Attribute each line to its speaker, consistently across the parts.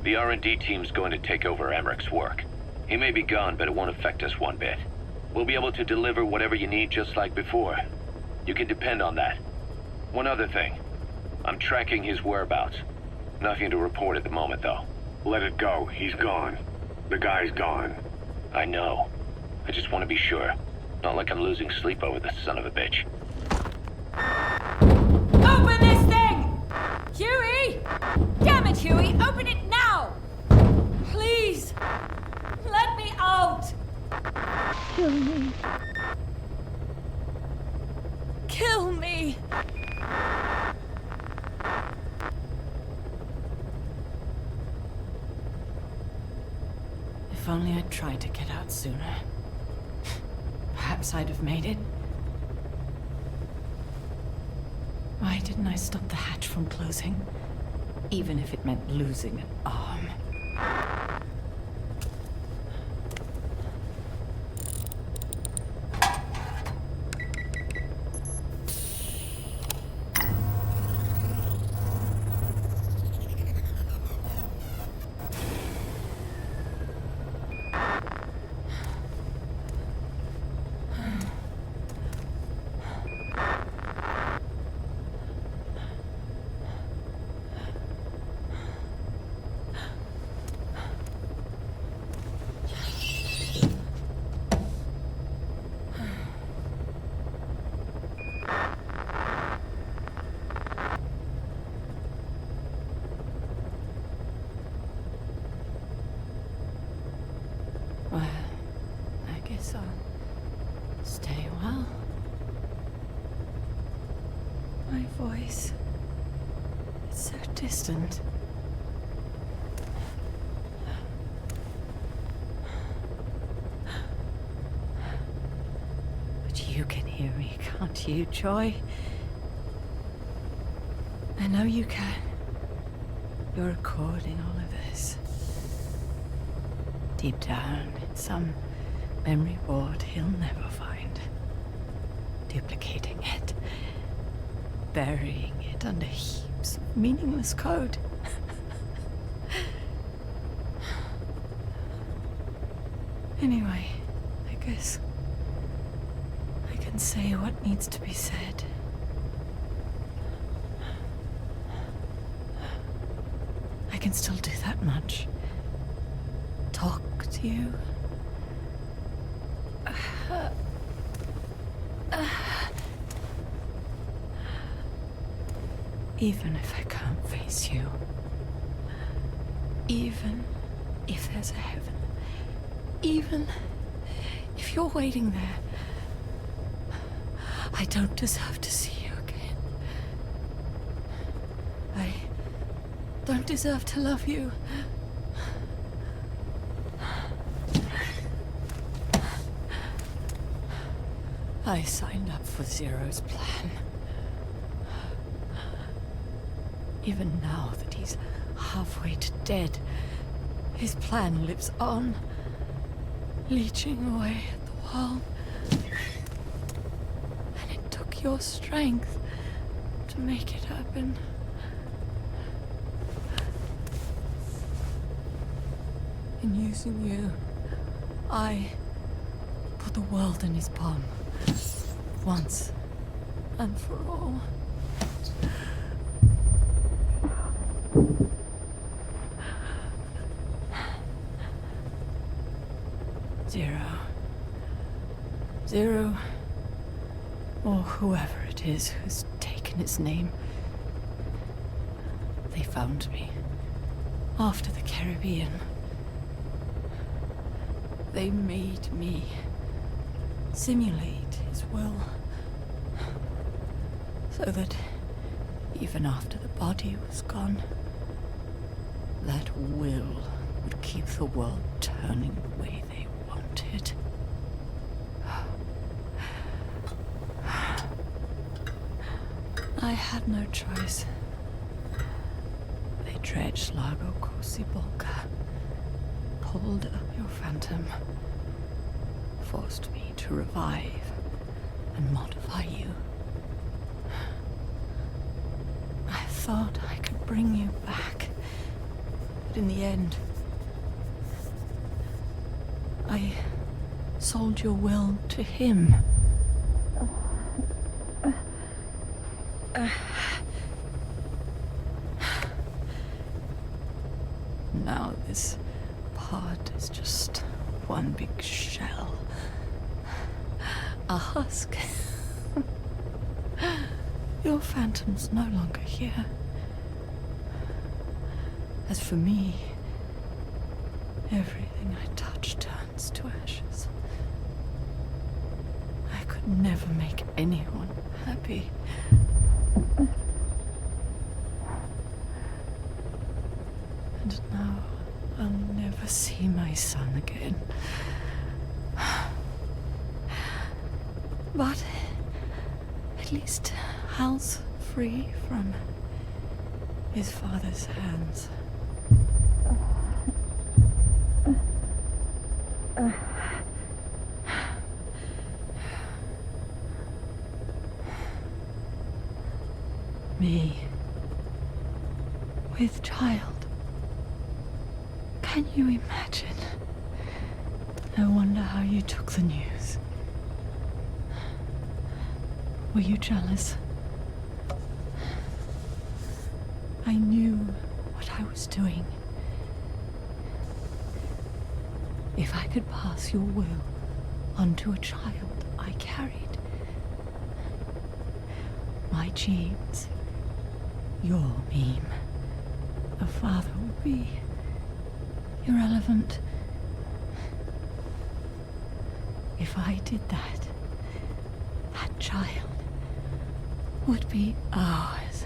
Speaker 1: The R&D team's going to take over Emmerich's work. He may be gone, but it won't affect us one bit. We'll be able to deliver whatever you need just like before. You can depend on that. One other thing. I'm tracking his whereabouts. Nothing to report at the moment, though.
Speaker 2: Let it go. He's gone. The guy's gone.
Speaker 1: I know. I just want to be sure. Not like I'm losing sleep over this son of a bitch.
Speaker 3: Open this thing! Huey! Damn it, Huey! Open it now! Please! Let me out! Kill me. Kill me!
Speaker 4: If only I'd tried to get out sooner. Perhaps I'd have made it. Why didn't I stop the hatch from closing? Even if it meant losing an arm. Well, I guess I'll stay a while. My voice, it's so distant. But you can hear me, can't you, Joy? I know you can. You're recording all of this. Deep down in some memory board he'll never find. Duplicating it. Burying it under heaps of meaningless code. Anyway, I guess I can say what needs to be said. I can still do that much. Talk to you. Even if I can't face you. Even if there's a heaven. Even if you're waiting there. I don't deserve to see you again. I don't deserve to love you. I signed up for Zero's plan. Even now that he's halfway to dead, his plan lives on, leeching away at the world. And it took your strength to make it happen. In using you, I put the world in his palm. Once and for all. Zero, or whoever it is who's taken its name. They found me after the Caribbean. They made me simulate his will, so that even after the body was gone, that will would keep the world turning the way they wanted. I had no choice. They dredged Lago Cosibolca, pulled up your phantom, forced me to revive and modify you. I thought I could bring you back, But in the end, I sold your will to him. Now this pod is just one big shell. A husk. Your phantom's no longer here. As for me, everything I touch turns to ashes. I could never make anyone happy. And now I'll never see my son again. But at least Hal's free from his father's hands. Me, with child. Can you imagine? I wonder how you took the news. Were you jealous? I knew what I was doing. If I could pass your will onto a child I carried, my genes, your meme, a father would be irrelevant. If I did that, that child would be ours.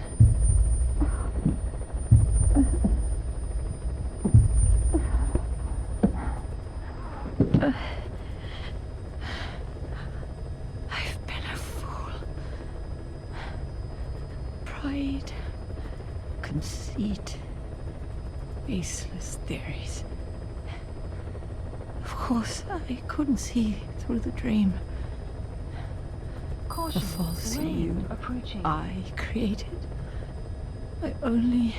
Speaker 4: I've been a fool. Pride, conceit, baseless theories. Of course, I couldn't see through the dream. The false you I created. I only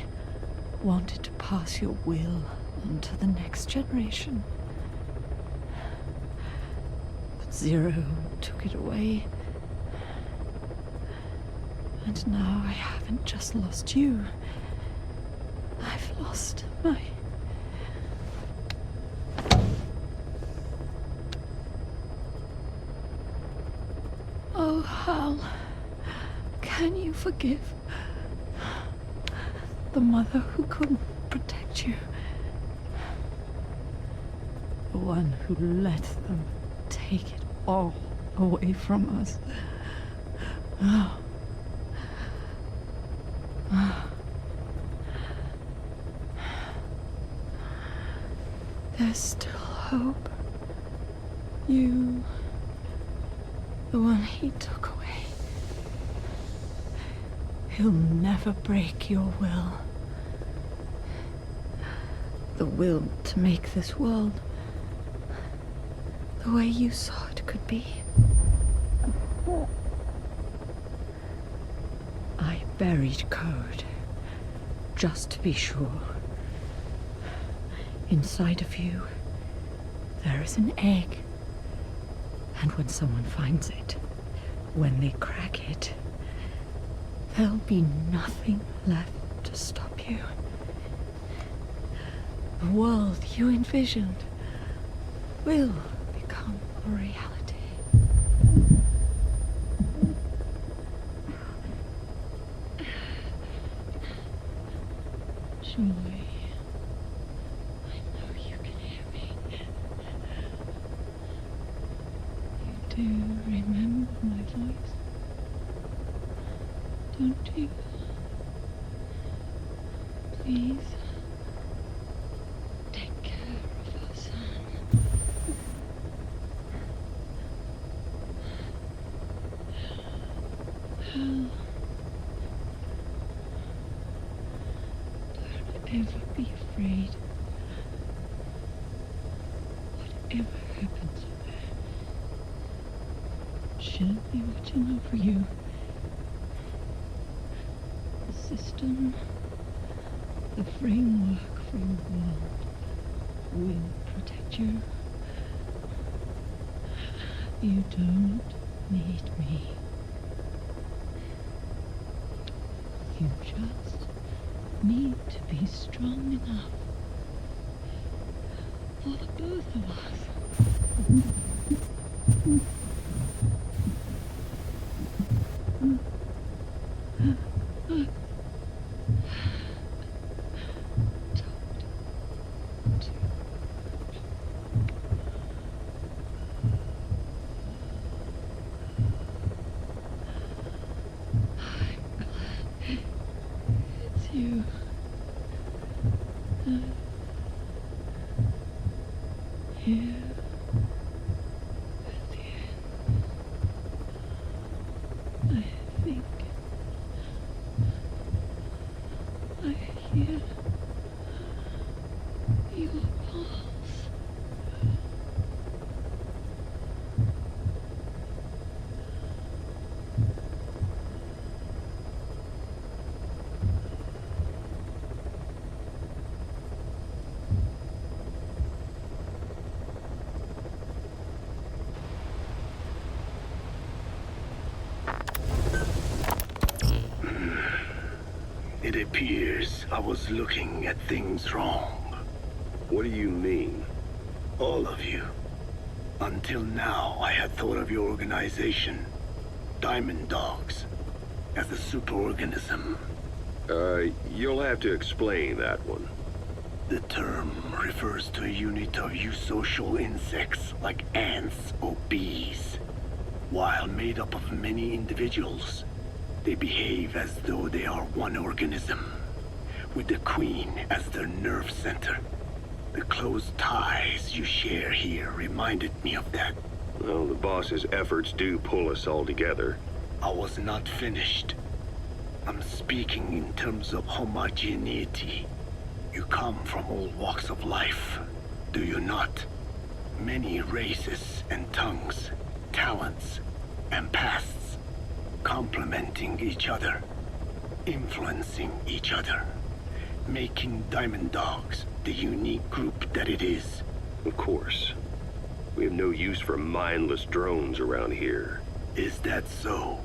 Speaker 4: wanted to pass your will on to the next generation. But Zero took it away. And now I haven't just lost you. I've lost my... Oh, Hal, can you forgive the mother who couldn't protect you? The one who let them take it all away from us. Oh. There's still hope. You... the one he took away. He'll never break your will. The will to make this world the way you saw it could be. I buried code, just to be sure. Inside of you, there is an egg. And when someone finds it, when they crack it, there'll be nothing left to stop you. The world you envisioned will become a reality. Joy. I know you can hear me. Do you remember my voice? Don't you? Please, take care of our son. Hal, don't ever be afraid. Whatever happens, she'll be watching over you. The system The framework for your world will protect you. You don't need me. You just need to be strong enough for the both of us. It's you. Here at the end, I think I hear your pulse.
Speaker 2: It appears I was looking at things wrong.
Speaker 1: What do you mean?
Speaker 2: All of you. Until now, I had thought of your organization, Diamond Dogs, as a superorganism.
Speaker 1: You'll have to explain that one.
Speaker 2: The term refers to a unit of eusocial insects like ants or bees. While made up of many individuals, they behave as though they are one organism, with the Queen as their nerve center. The close ties you share here reminded me of that.
Speaker 1: Well, the boss's efforts do pull us all together.
Speaker 2: I was not finished. I'm speaking in terms of homogeneity. You come from all walks of life, do you not? Many races and tongues, talents and pasts, complementing each other, influencing each other, making Diamond Dogs the unique group that it is.
Speaker 1: Of course. We have no use for mindless drones around here.
Speaker 2: Is that so?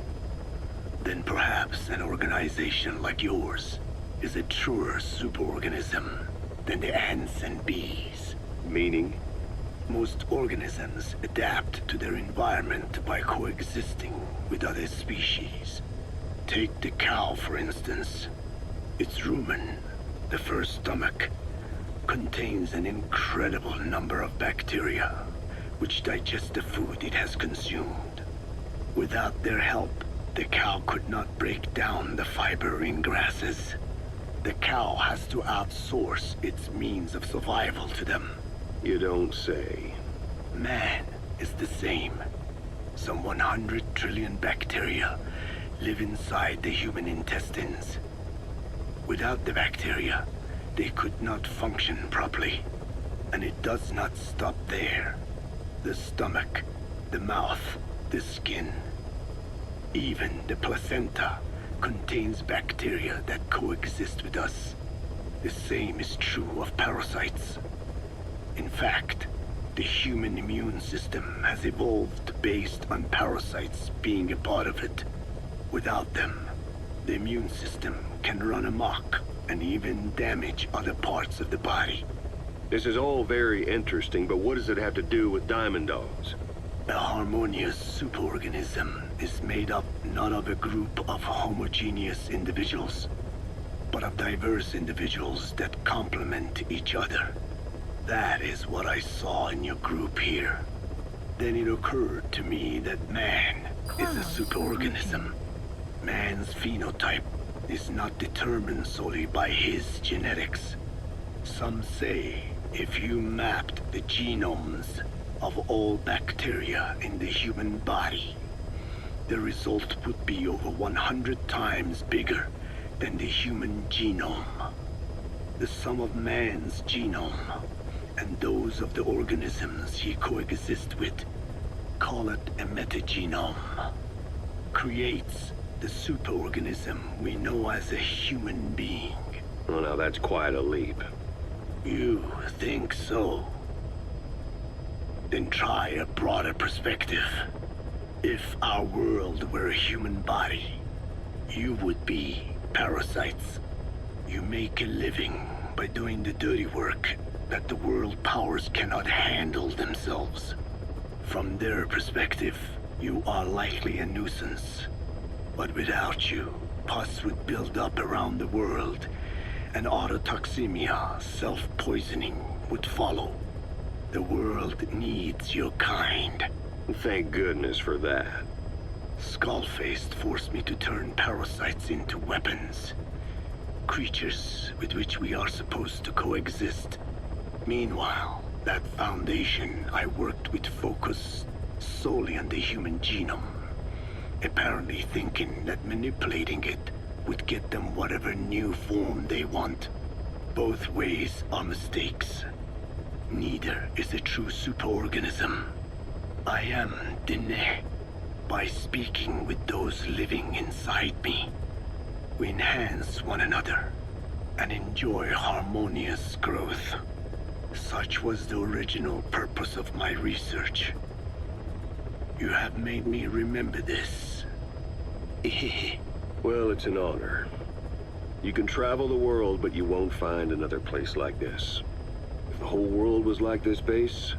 Speaker 2: Then perhaps an organization like yours is a truer superorganism than the ants and bees.
Speaker 1: Meaning?
Speaker 2: Most organisms adapt to their environment by coexisting with other species. Take the cow, for instance. Its rumen, the first stomach, contains an incredible number of bacteria which digest the food it has consumed. Without their help, the cow could not break down the fiber in grasses. The cow has to outsource its means of survival to them.
Speaker 1: You don't say.
Speaker 2: Man is the same. Some 100 trillion bacteria live inside the human intestines. Without the bacteria, they could not function properly. And it does not stop there. The stomach, the mouth, the skin, even the placenta contains bacteria that coexist with us. The same is true of parasites. In fact, the human immune system has evolved based on parasites being a part of it. Without them, the immune system can run amok and even damage other parts of the body.
Speaker 1: This is all very interesting, but what does it have to do with Diamond Dogs?
Speaker 2: A harmonious superorganism is made up not of a group of homogeneous individuals, but of diverse individuals that complement each other. That is what I saw in your group here. Then it occurred to me that man is a superorganism. Man's phenotype is not determined solely by his genetics. Some say if you mapped the genomes of all bacteria in the human body, the result would be over 100 times bigger than the human genome. The sum of man's genome and those of the organisms he coexists with, call it a metagenome, creates the superorganism we know as a human being.
Speaker 5: Well, now that's quite a leap.
Speaker 2: You think so? Then try a broader perspective. If our world were a human body, you would be parasites. You make a living by doing the dirty work that the world powers cannot handle themselves. From their perspective, you are likely a nuisance. But without you, pus would build up around the world, and autotoxemia, self-poisoning, would follow. The world needs your kind.
Speaker 5: Thank goodness for that.
Speaker 2: Skullfaced forced me to turn parasites into weapons. Creatures with which we are supposed to coexist. Meanwhile, that foundation I worked with focused solely on the human genome. Apparently thinking that manipulating it would get them whatever new form they want. Both ways are mistakes. Neither is a true superorganism. I am Dine. By speaking with those living inside me, we enhance one another and enjoy harmonious growth. Such was the original purpose of my research. You have made me remember this.
Speaker 5: Well, it's an honor. You can travel the world, but you won't find another place like this. If the whole world was like this base,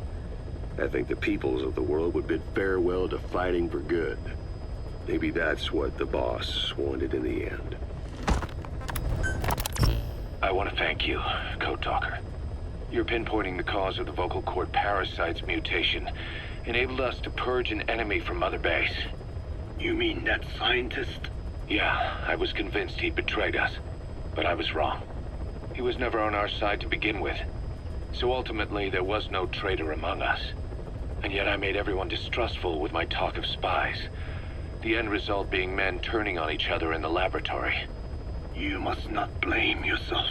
Speaker 5: I think the peoples of the world would bid farewell to fighting for good. Maybe that's what the boss wanted in the end.
Speaker 1: I want to thank you, Code Talker. Your pinpointing the cause of the vocal cord parasite's mutation enabled us to purge an enemy from Mother Base.
Speaker 2: You mean that scientist?
Speaker 1: Yeah, I was convinced he'd betrayed us, but I was wrong. He was never on our side to begin with. So ultimately, there was no traitor among us. And yet I made everyone distrustful with my talk of spies. The end result being men turning on each other in the laboratory.
Speaker 2: You must not blame yourself.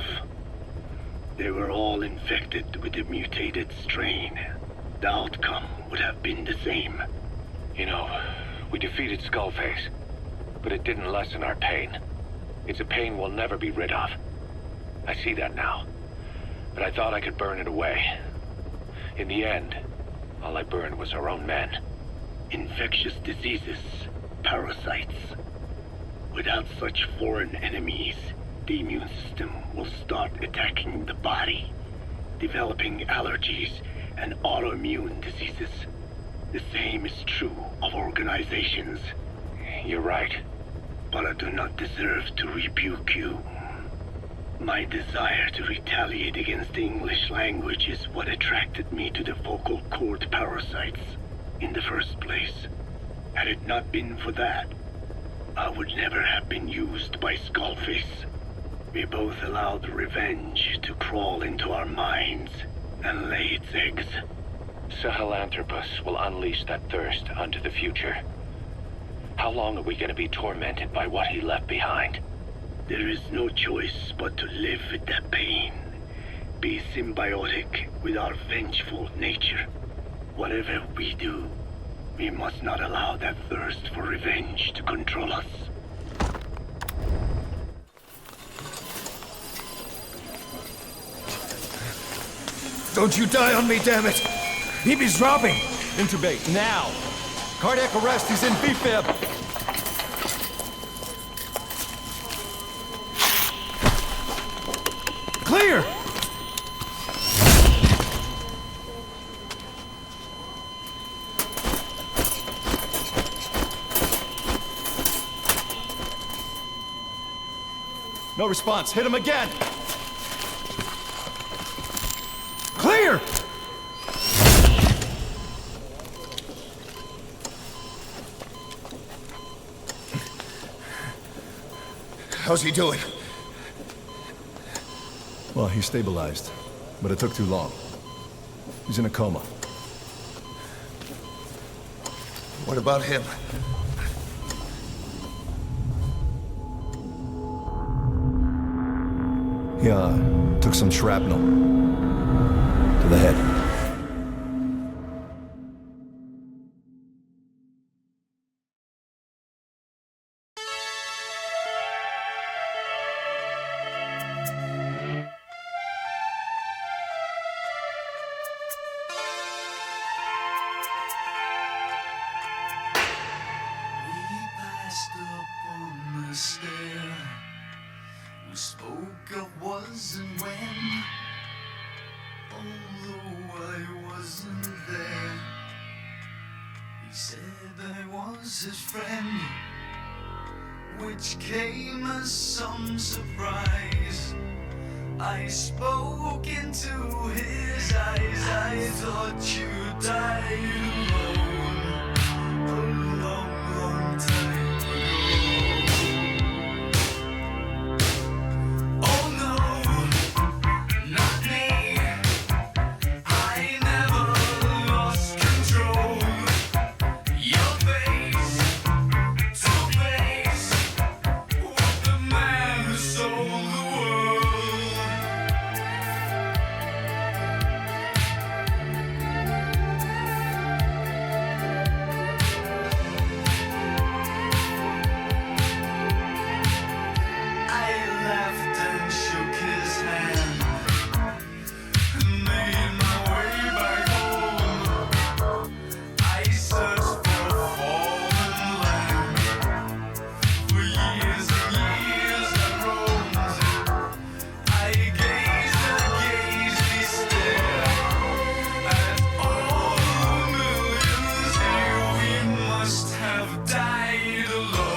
Speaker 2: They were all infected with the mutated strain. The outcome would have been the same.
Speaker 1: You know, we defeated Skullface, but it didn't lessen our pain. It's a pain we'll never be rid of. I see that now, but I thought I could burn it away. In the end, all I burned was our own men.
Speaker 2: Infectious diseases, parasites. Without such foreign enemies, the immune system will start attacking the body, developing allergies and autoimmune diseases. The same is true of organizations.
Speaker 1: You're right.
Speaker 2: But I do not deserve to rebuke you. My desire to retaliate against the English language is what attracted me to the vocal cord parasites in the first place. Had it not been for that, I would never have been used by Skullface. We both allowed revenge to crawl into our minds and lay its eggs.
Speaker 1: Sahelanthropus will unleash that thirst onto the future. How long are we going to be tormented by what he left behind?
Speaker 2: There is no choice but to live with that pain. Be symbiotic with our vengeful nature. Whatever we do, we must not allow that thirst for revenge to control us.
Speaker 6: Don't you die on me, damn it! BB's dropping!
Speaker 7: Intubate, now! Cardiac arrest, he's in B-fib!
Speaker 6: Clear!
Speaker 7: No response, hit him again!
Speaker 6: Clear! How's he doing?
Speaker 7: Well, he stabilized, but it took too long. He's in a coma.
Speaker 6: What about him?
Speaker 7: He, took some shrapnel. To the head.
Speaker 8: was his friend, which came as some surprise. I spoke into his eyes. I thought you died alone a long, long time ago. Oh no, not me. I never lost control. Your face to face with the man who sold the world. I laughed and shook his hand and made my way back home. I searched for fallen land. For years and years I roamed. I gazed and gazed, he stared at all the millions here. We must have died alone.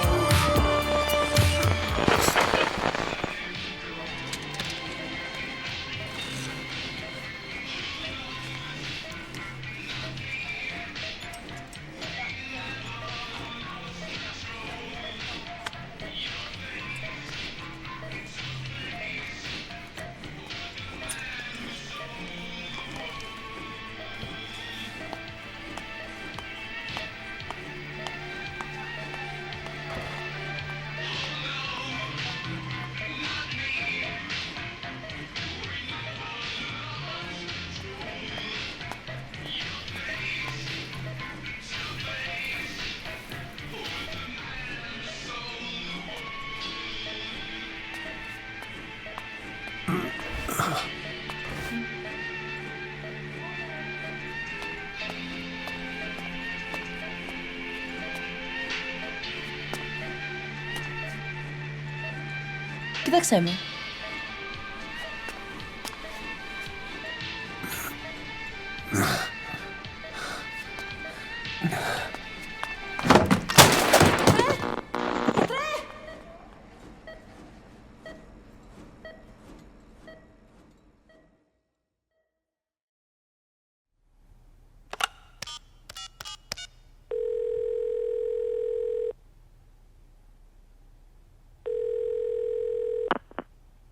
Speaker 3: Κοιτάξτε με.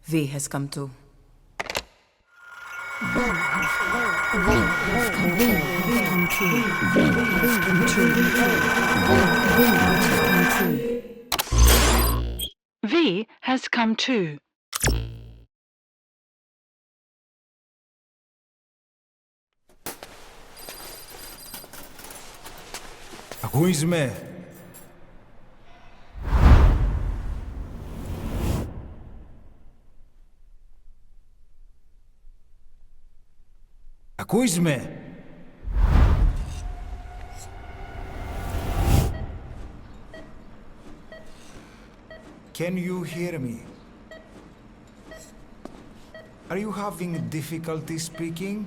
Speaker 9: V has come to.
Speaker 4: V has come too.
Speaker 6: Ακούεις με? Ακούεις με? Can you hear me? Are you having difficulty speaking?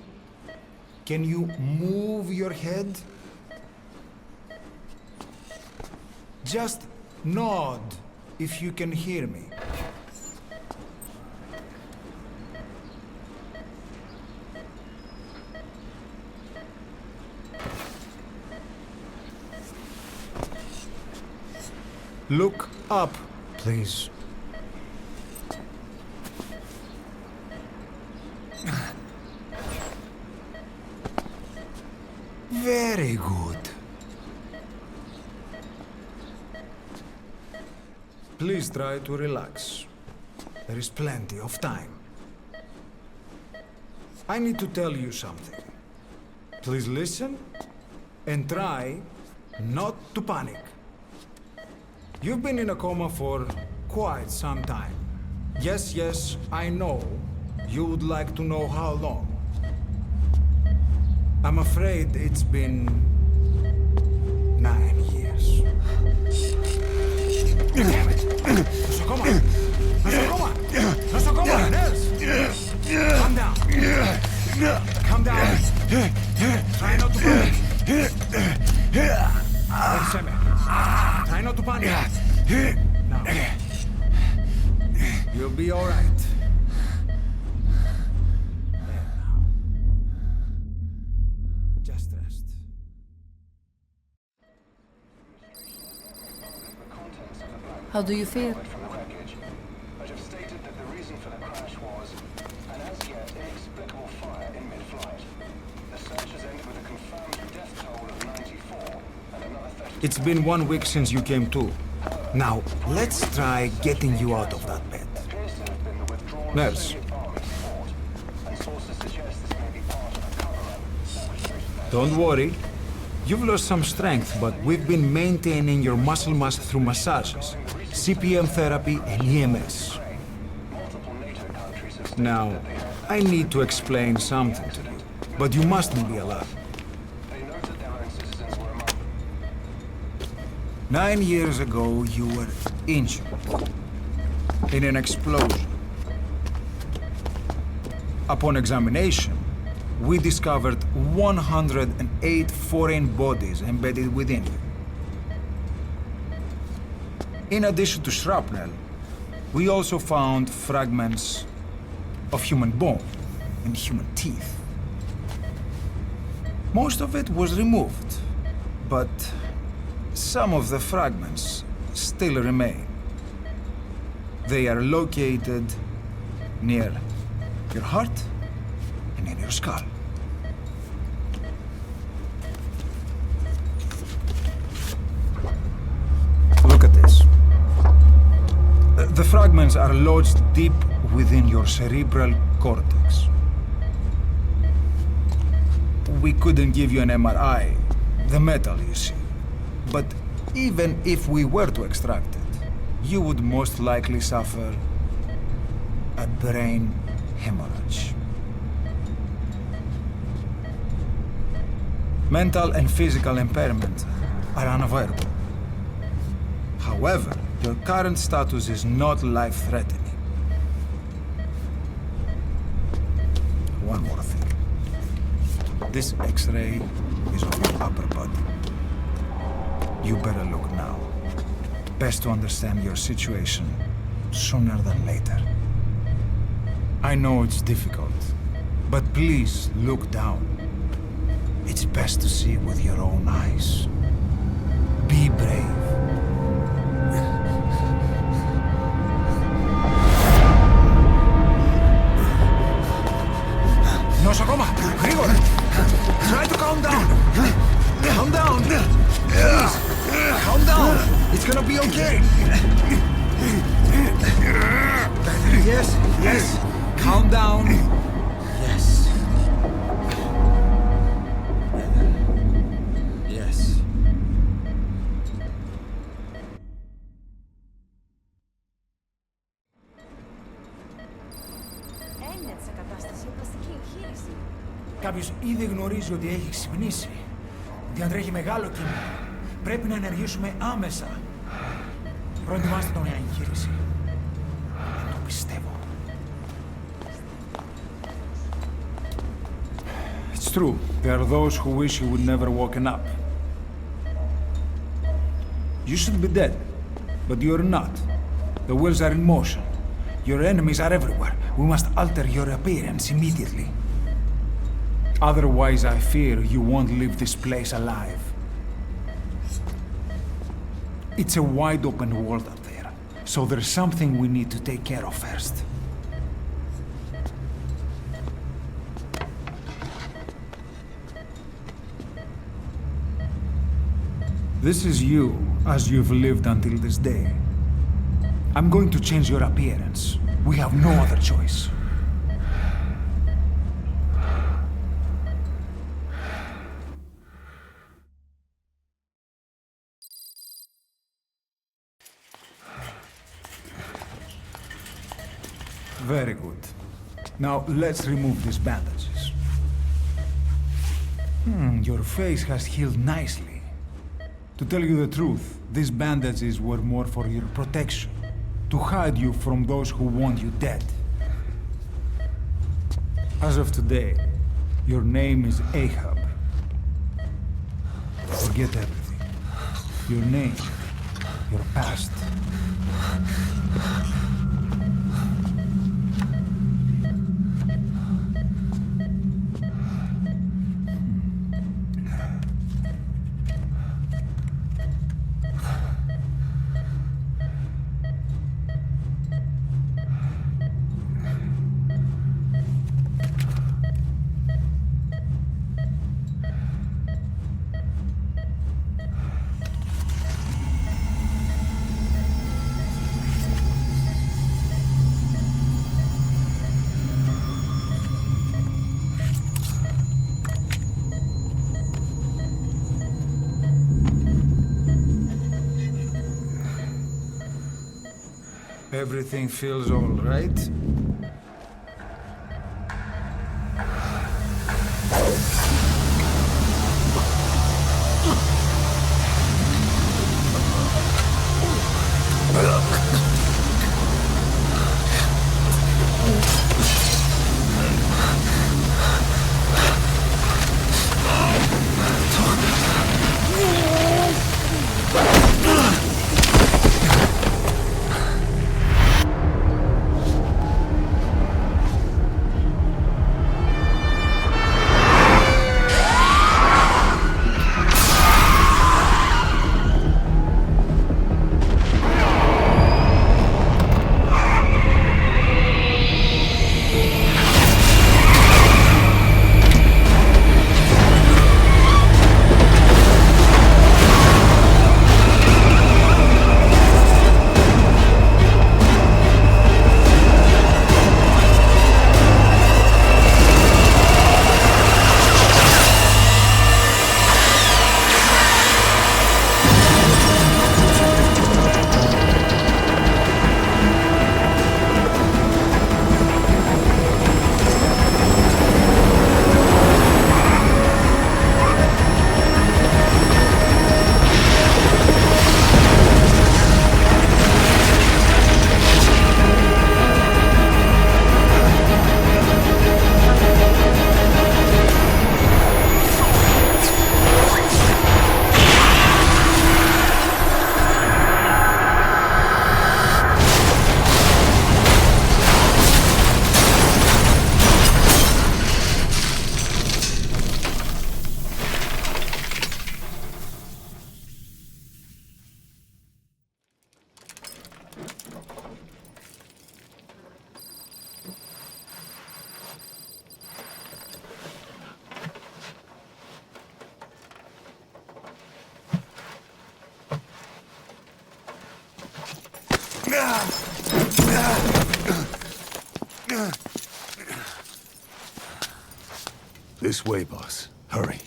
Speaker 6: Can you move your head? Just nod if you can hear me. Look up, please. Very good. Please try to relax. There is plenty of time. I need to tell you something. Please listen and try not to panic. You've been in a coma for quite some time. Yes, I know. You would like to know how long. I'm afraid it's been 9 years. Damn it! Nosocoma! Nosocoma! Nosocoma! Nels! Calm down. Calm down. Try not to panic. Penseme. Try not to panic. Now. You'll be all right. There now. Just rest.
Speaker 3: How do you feel?
Speaker 9: From the wreckage, but have stated that the reason for the crash was an as yet inexplicable fire in mid-flight. The search has ended with a confirmed death toll of 94 and another 30.
Speaker 6: It's been 1 week since you came to. Now, let's try getting you out of that bed.
Speaker 9: Appears to have been the withdrawn
Speaker 6: Nurse.
Speaker 9: Soviet Army's fort, and sources suggest this may be part of a cover-up.
Speaker 6: Don't worry. You've lost some strength, but we've been maintaining your muscle mass through massages, CPM therapy, and EMS.
Speaker 9: Multiple NATO countries have
Speaker 6: Now, I need to explain something to you, but you mustn't be alarmed.
Speaker 9: they noted their own citizens were among them.
Speaker 6: 9 years ago, you were injured in an explosion. Upon examination, we discovered 108 foreign bodies embedded within you. In addition to shrapnel, we also found fragments of human bone and human teeth. Most of it was removed, but some of the fragments still remain. They are located near your heart and in your skull. Look at this. The fragments are lodged deep within your cerebral cortex. We couldn't give you an MRI, the metal, you see. But even if we were to extract it, you would most likely suffer a brain hemorrhage. Mental and physical impairment are unavoidable. However, your current status is not life-threatening. One more thing. This X-ray is of your upper body. You better look now. Best to understand your situation sooner than later. I know it's difficult, but please look down. It's best to see with your own eyes. Be brave. Νοσοκόμα, γρήγορα! Try to calm down! Calm down! Please! Calm down! It's gonna be okay! Yes, yes! Calm down! Yes. Yes.
Speaker 3: Έγινε σε κατάσταση πλαστική εγχείρηση.
Speaker 6: Κάποιος ήδη γνωρίζει ότι έχει ξυπνήσει. Διατρέχει μεγάλο κίνημα. Πρέπει να ενεργήσουμε άμεσα. Προετοιμάστε τον για εγχείρηση. Δεν το πιστεύω. It's true. There are those who wish you would never woken up. You should be dead, but you're not. The wheels are in motion. Your enemies are everywhere. We must alter your appearance immediately. Otherwise, I fear you won't leave this place alive. It's a wide open world up there, so there's something we need to take care of first. This is you, as you've lived until this day. I'm going to change your appearance. We have no other choice. Very good. Now let's remove these bandages. Your face has healed nicely. To tell you the truth, these bandages were more for your protection, to hide you from those who want you dead. As of today, your name is Ahab. Forget everything. your name, your past. Everything feels all right?
Speaker 5: This way, boss. Hurry.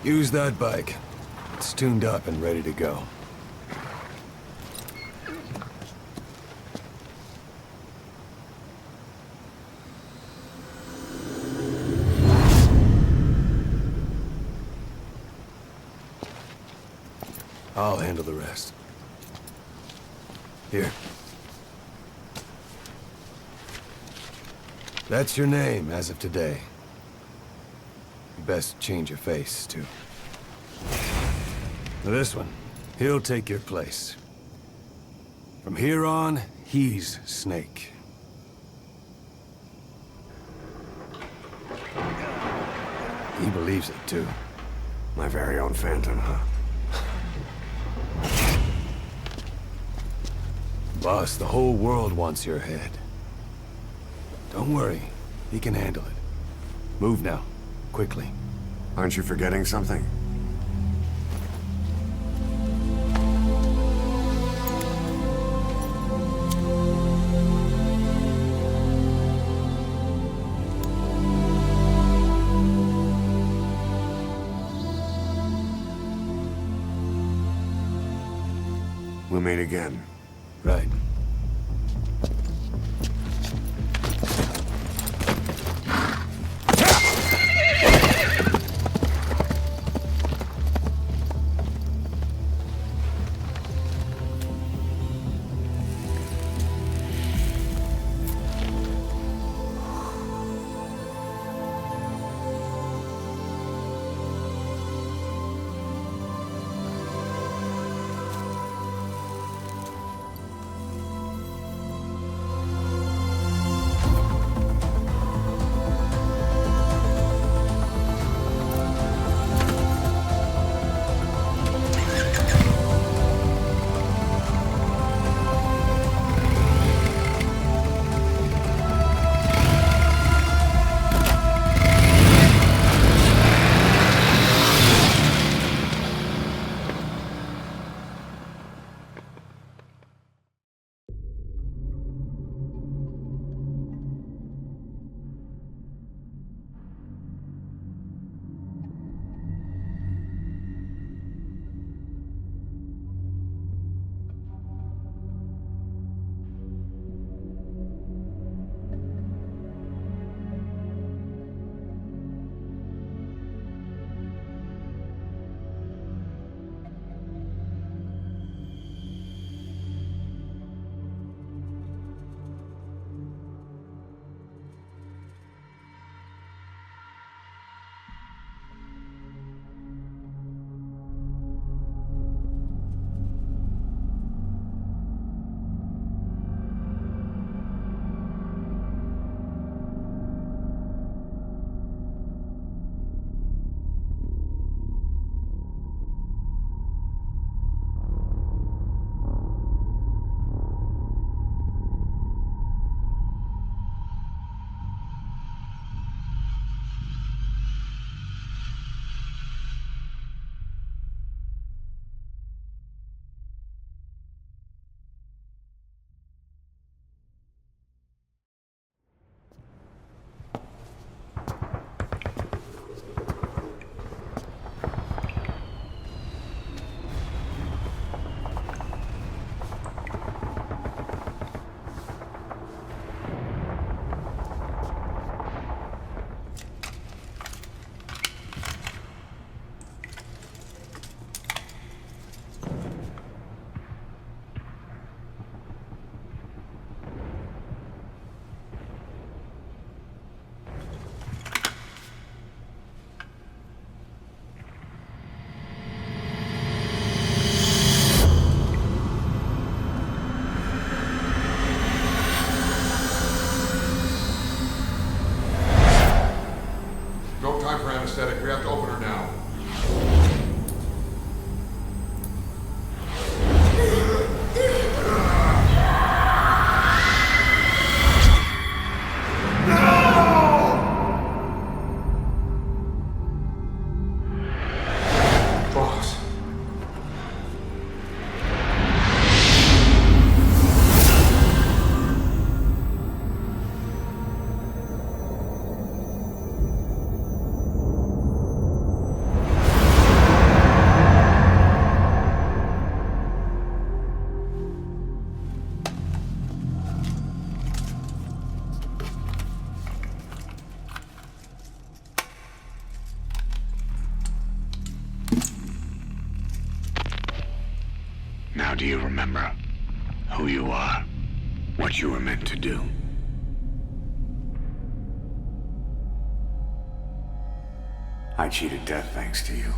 Speaker 5: Use that bike. It's tuned up and ready to go. I'll handle the rest. Here. That's your name as of today. You best change your face, too. Now this one, he'll take your place. From here on, he's Snake. He believes it, too. My very own Phantom, huh? Boss, the whole world wants your head. Don't worry, he can handle it. Move now, quickly.
Speaker 10: Aren't you forgetting something? teammate again.
Speaker 7: Right.
Speaker 11: anesthetic. We have to open her now. Boss.
Speaker 2: Now do you remember who you are? What you were meant to do? I cheated death thanks to you.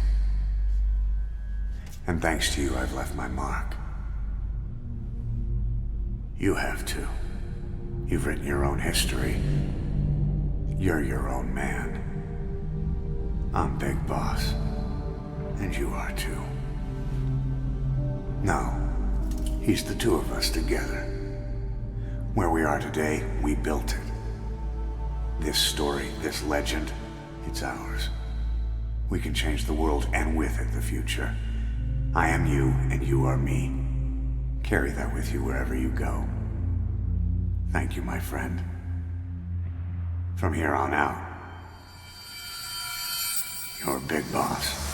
Speaker 2: And thanks to you, I've left my mark. You have too. You've written your own history. You're your own man. I'm Big Boss. And you are too. No, he's the two of us together. Where we are today, we built it. This story, this legend, it's ours. We can change the world and with it the future. I am you and you are me. Carry that with you wherever you go. Thank you, my friend. From here on out, you're Big Boss.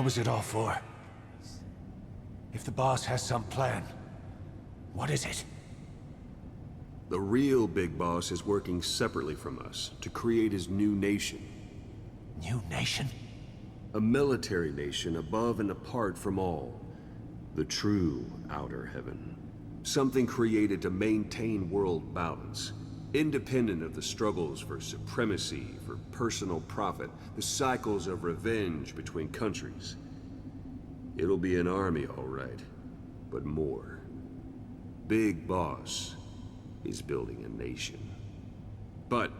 Speaker 12: What was it all for? If the boss has some plan, what is it?
Speaker 5: The real big boss is working separately from us to create his new nation.
Speaker 12: New nation?
Speaker 5: A military nation above and apart from all. The true outer heaven. Something created to maintain world balance. Independent of the struggles for supremacy, for personal profit, the cycles of revenge between countries. It'll be an army, all right, but more. Big Boss is building a nation. But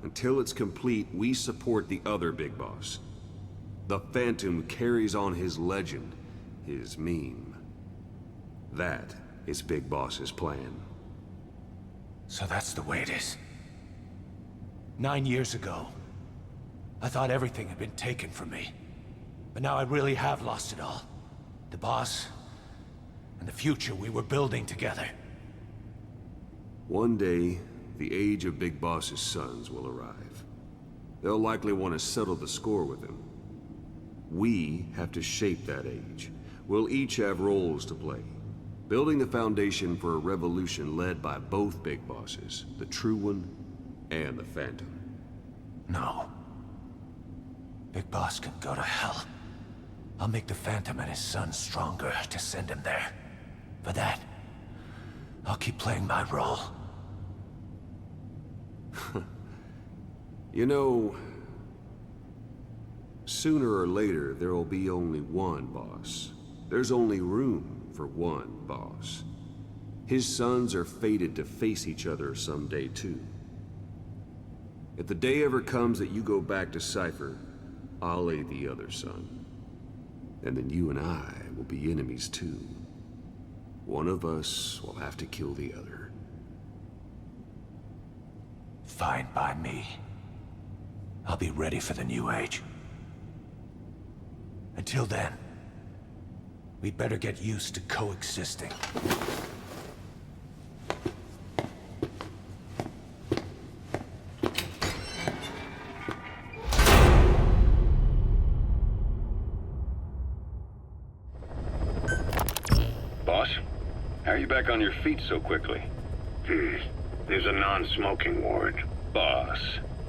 Speaker 5: until it's complete, we support the other Big Boss. The Phantom carries on his legend, his meme. That is Big Boss's plan.
Speaker 12: So that's the way it is. 9 years ago, I thought everything had been taken from me. But now I really have lost it all. The boss, and the future we were building together.
Speaker 5: One day, the age of Big Boss's sons will arrive. They'll likely want to settle the score with him. We have to shape that age. We'll each have roles to play. Building the foundation for a revolution led by both Big Bosses, the True One and the Phantom.
Speaker 12: No. Big Boss can go to hell. I'll make the Phantom and his son stronger to send him there. For that, I'll keep playing my role.
Speaker 5: You know, sooner or later there will be only one boss. There's only room for one boss. His sons are fated to face each other someday too. If the day ever comes that you go back to Cypher, I'll aid the other son. And then you and I will be enemies too. One of us will have to kill the other.
Speaker 12: Fine by me. I'll be ready for the new age. Until then, we'd better get used to coexisting.
Speaker 1: Boss, how are you back on your feet so quickly?
Speaker 13: There's a non-smoking ward.
Speaker 1: Boss.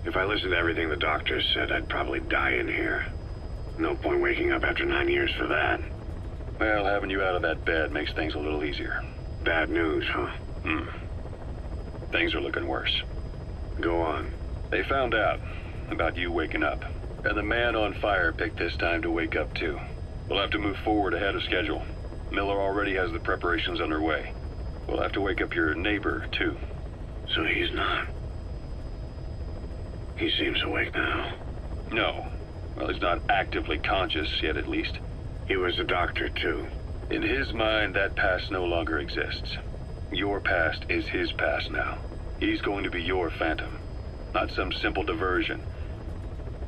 Speaker 13: If I listened to everything the doctors said, I'd probably die in here. No point waking up after 9 years for that.
Speaker 1: Well, having you out of that bed makes things a little easier.
Speaker 13: Bad news, huh?
Speaker 1: Things are looking worse.
Speaker 13: Go on.
Speaker 1: They found out about you waking up. And the man on fire picked this time to wake up too. We'll have to move forward ahead of schedule. Miller already has the preparations underway. We'll have to wake up your neighbor too.
Speaker 13: So he's not. He seems awake now.
Speaker 1: No. Well, he's not actively conscious yet, at least.
Speaker 13: He was a doctor, too.
Speaker 1: In his mind, that past no longer exists. Your past is his past now. He's going to be your Phantom, not some simple diversion.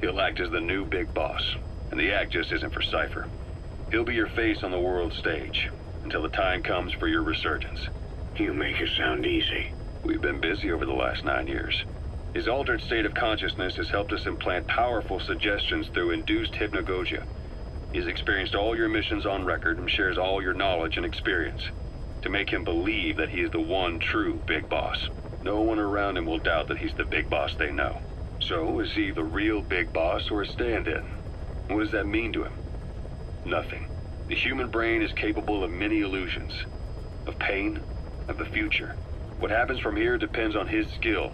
Speaker 1: He'll act as the new Big Boss, and the act just isn't for Cypher. He'll be your face on the world stage, until the time comes for your resurgence.
Speaker 13: You make it sound easy.
Speaker 1: We've been busy over the last 9 years. His altered state of consciousness has helped us implant powerful suggestions through induced hypnagogia. He's experienced all your missions on record and shares all your knowledge and experience to make him believe that he is the one true Big Boss. No one around him will doubt that he's the Big Boss they know. So, is he the real Big Boss or a stand-in? What does that mean to him? Nothing. The human brain is capable of many illusions. Of pain, of the future. What happens from here depends on his skill.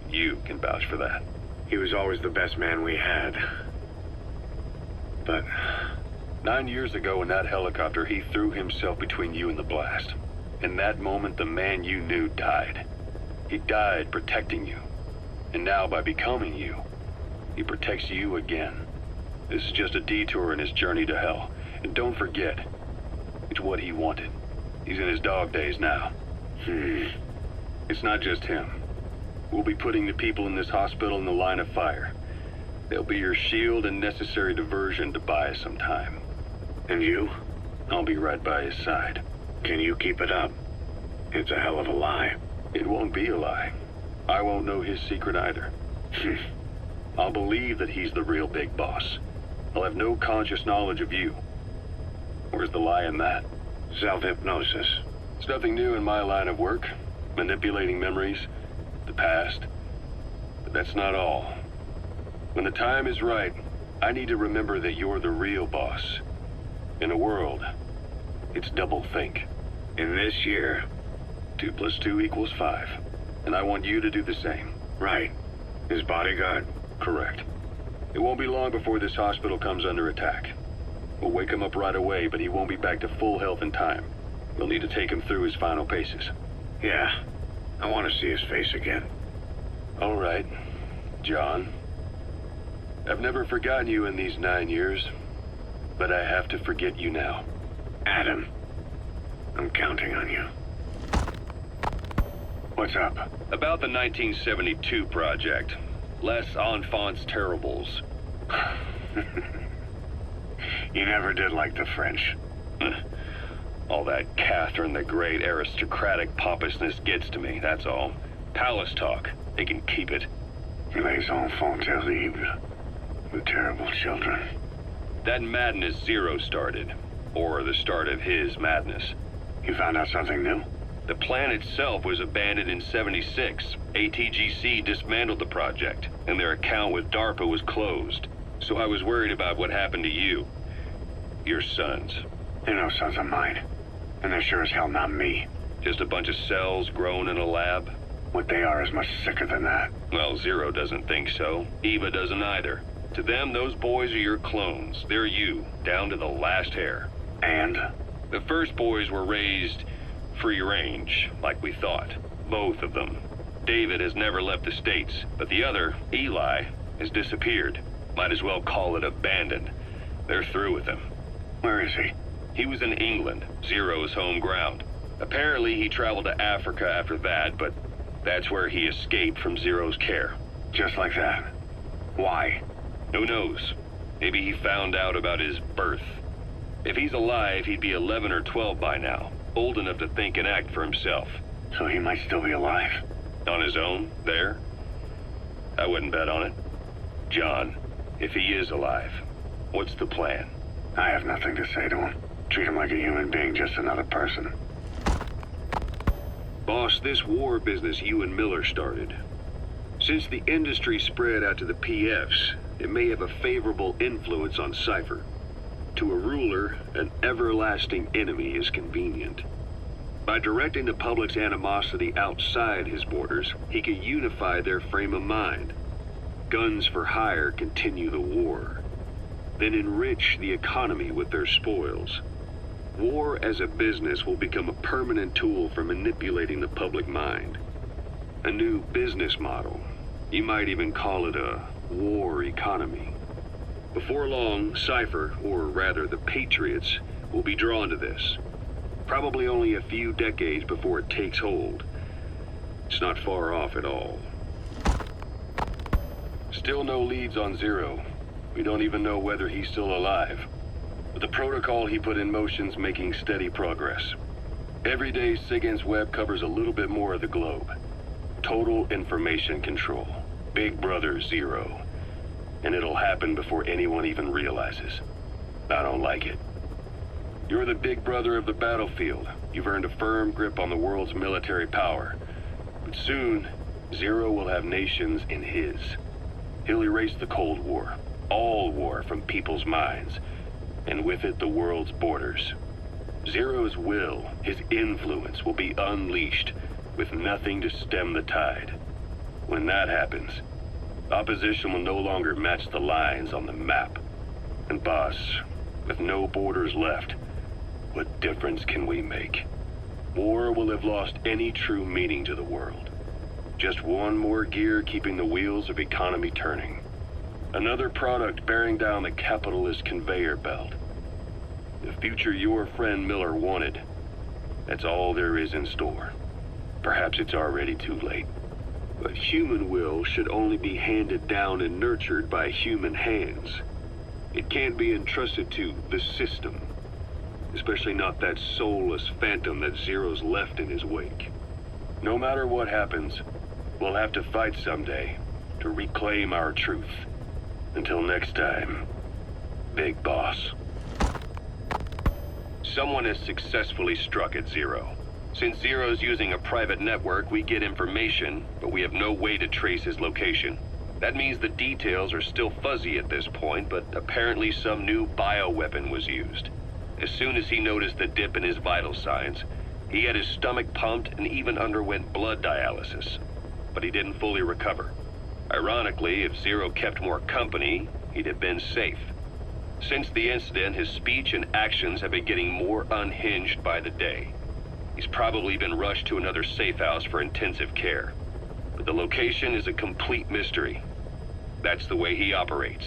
Speaker 1: You can vouch for that.
Speaker 13: He was always the best man we had. But
Speaker 1: 9 years ago in that helicopter, he threw himself between you and the blast. In that moment, the man you knew died. He died protecting you. And now, by becoming you, he protects you again. This is just a detour in his journey to hell. And don't forget, it's what he wanted. He's in his dog days now. It's not just him. We'll be putting the people in this hospital in the line of fire. They'll be your shield and necessary diversion to buy us some time.
Speaker 13: And you?
Speaker 1: I'll be right by his side.
Speaker 13: Can you keep it up? It's a hell of a lie.
Speaker 1: It won't be a lie. I won't know his secret either. I'll believe that he's the real Big Boss. I'll have no conscious knowledge of you. Where's the lie in that?
Speaker 13: Self-hypnosis.
Speaker 1: It's nothing new in my line of work. Manipulating memories, the past. But that's not all. When the time is right, I need to remember that you're the real boss. In a world, it's double think.
Speaker 13: In this year.
Speaker 1: 2 + 2 = 5. And I want you to do the same.
Speaker 13: Right. His bodyguard?
Speaker 1: Correct. It won't be long before this hospital comes under attack. We'll wake him up right away, but he won't be back to full health in time. We'll need to take him through his final paces.
Speaker 13: Yeah. I want to see his face again.
Speaker 1: All right, John. I've never forgotten you in these 9 years, but I have to forget you now.
Speaker 13: Adam. I'm counting on you. What's up?
Speaker 1: About the 1972 project. Les Enfants Terribles.
Speaker 13: You never did like the French.
Speaker 1: All that Catherine the Great aristocratic pompousness gets to me, that's all. Palace talk. They can keep it.
Speaker 13: Les enfants terribles. The terrible children.
Speaker 1: That madness Zero started. Or the start of his madness.
Speaker 13: You found out something new?
Speaker 1: The plan itself was abandoned in '76. ATGC dismantled the project, and their account with DARPA was closed. So I was worried about what happened to you. Your sons.
Speaker 13: They're no sons of mine. And they're sure as hell not me.
Speaker 1: Just a bunch of cells grown in a lab?
Speaker 13: What they are is much sicker than that.
Speaker 1: Well, Zero doesn't think so. Eva doesn't either. To them, those boys are your clones. They're you, down to the last hair.
Speaker 13: And?
Speaker 1: The first boys were raised free range, like we thought. Both of them. David has never left the States, but the other, Eli, has disappeared. Might as well call it abandoned. They're through with him.
Speaker 13: Where is he?
Speaker 1: He was in England, Zero's home ground. Apparently he traveled to Africa after that, but that's where he escaped from Zero's care.
Speaker 13: Just like that. Why?
Speaker 1: Who knows? Maybe he found out about his birth. If he's alive, he'd be 11 or 12 by now. Old enough to think and act for himself.
Speaker 13: So he might still be alive?
Speaker 1: On his own, there? I wouldn't bet on it. John, if he is alive, what's the plan?
Speaker 13: I have nothing to say to him. Treat him like a human being, just another person.
Speaker 1: Boss, this war business you and Miller started. Since the industry spread out to the PFs, it may have a favorable influence on Cypher. To a ruler, an everlasting enemy is convenient. By directing the public's animosity outside his borders, he can unify their frame of mind. Guns for hire continue the war, then enrich the economy with their spoils. War as a business will become a permanent tool for manipulating the public mind. A new business model. You might even call it a war economy. Before long, Cypher, or rather the Patriots, will be drawn to this. Probably only a few decades before it takes hold. It's not far off at all. Still no leads on Zero. We don't even know whether he's still alive. But the protocol he put in motion's making steady progress. Every day, SIGINT's web covers a little bit more of the globe. Total information control. Big Brother Zero. And it'll happen before anyone even realizes. I don't like it. You're the big brother of the battlefield. You've earned a firm grip on the world's military power. But soon, Zero will have nations in his. He'll erase the Cold War. All war from people's minds. And with it, the world's borders. Zero's will, his influence, will be unleashed, with nothing to stem the tide. When that happens, opposition will no longer match the lines on the map. And boss, with no borders left, what difference can we make? War will have lost any true meaning to the world. Just one more gear keeping the wheels of economy turning. Another product bearing down the capitalist conveyor belt. The future your friend Miller wanted. That's all there is in store. Perhaps it's already too late. But human will should only be handed down and nurtured by human hands. It can't be entrusted to the system. Especially not that soulless phantom that Zero's left in his wake. No matter what happens, we'll have to fight someday to reclaim our truth. Until next time, big, boss. Someone has successfully struck at Zero. Since Zero's using a private network, we get information, but we have no way to trace his location. That means the details are still fuzzy at this point, but apparently some new bioweapon was used. As soon as he noticed the dip in his vital signs, he had his stomach pumped and even underwent blood dialysis. But he didn't fully recover. Ironically, if Zero kept more company, he'd have been safe. Since the incident, his speech and actions have been getting more unhinged by the day. He's probably been rushed to another safe house for intensive care. But the location is a complete mystery. That's the way he operates.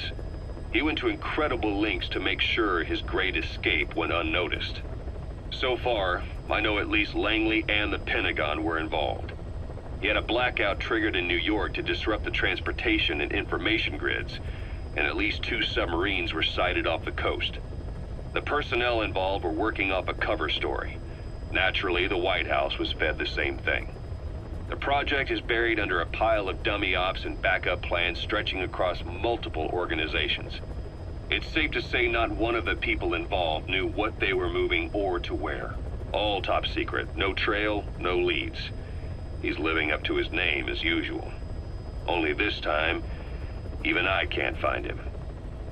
Speaker 1: He went to incredible lengths to make sure his great escape went unnoticed. So far, I know at least Langley and the Pentagon were involved. He had a blackout triggered in New York to disrupt the transportation and information grids, and at least 2 submarines were sighted off the coast. The personnel involved were working off a cover story. Naturally, the White House was fed the same thing. The project is buried under a pile of dummy ops and backup plans stretching across multiple organizations. It's safe to say not one of the people involved knew what they were moving or to where. All top secret, no trail, no leads. He's living up to his name as usual. Only this time, even I can't find him.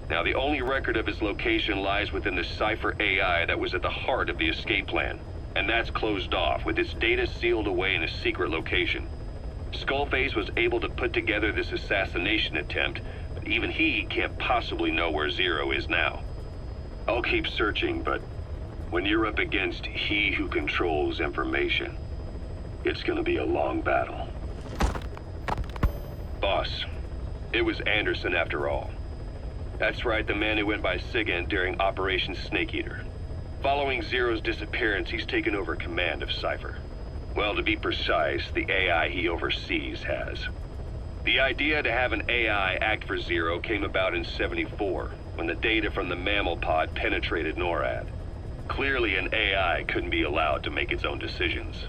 Speaker 1: Now, the only record of his location lies within the Cypher AI that was at the heart of the escape plan. And that's closed off, with its data sealed away in a secret location. Skullface was able to put together this assassination attempt, but even he can't possibly know where Zero is now. I'll keep searching, but when you're up against he who controls information, it's gonna be a long battle. Boss, it was Anderson after all. That's right, the man who went by Sigint during Operation Snake Eater. Following Zero's disappearance, he's taken over command of Cypher. Well, to be precise, the AI he oversees has. The idea to have an AI act for Zero came about in '74, when the data from the mammal pod penetrated NORAD. Clearly, an AI couldn't be allowed to make its own decisions.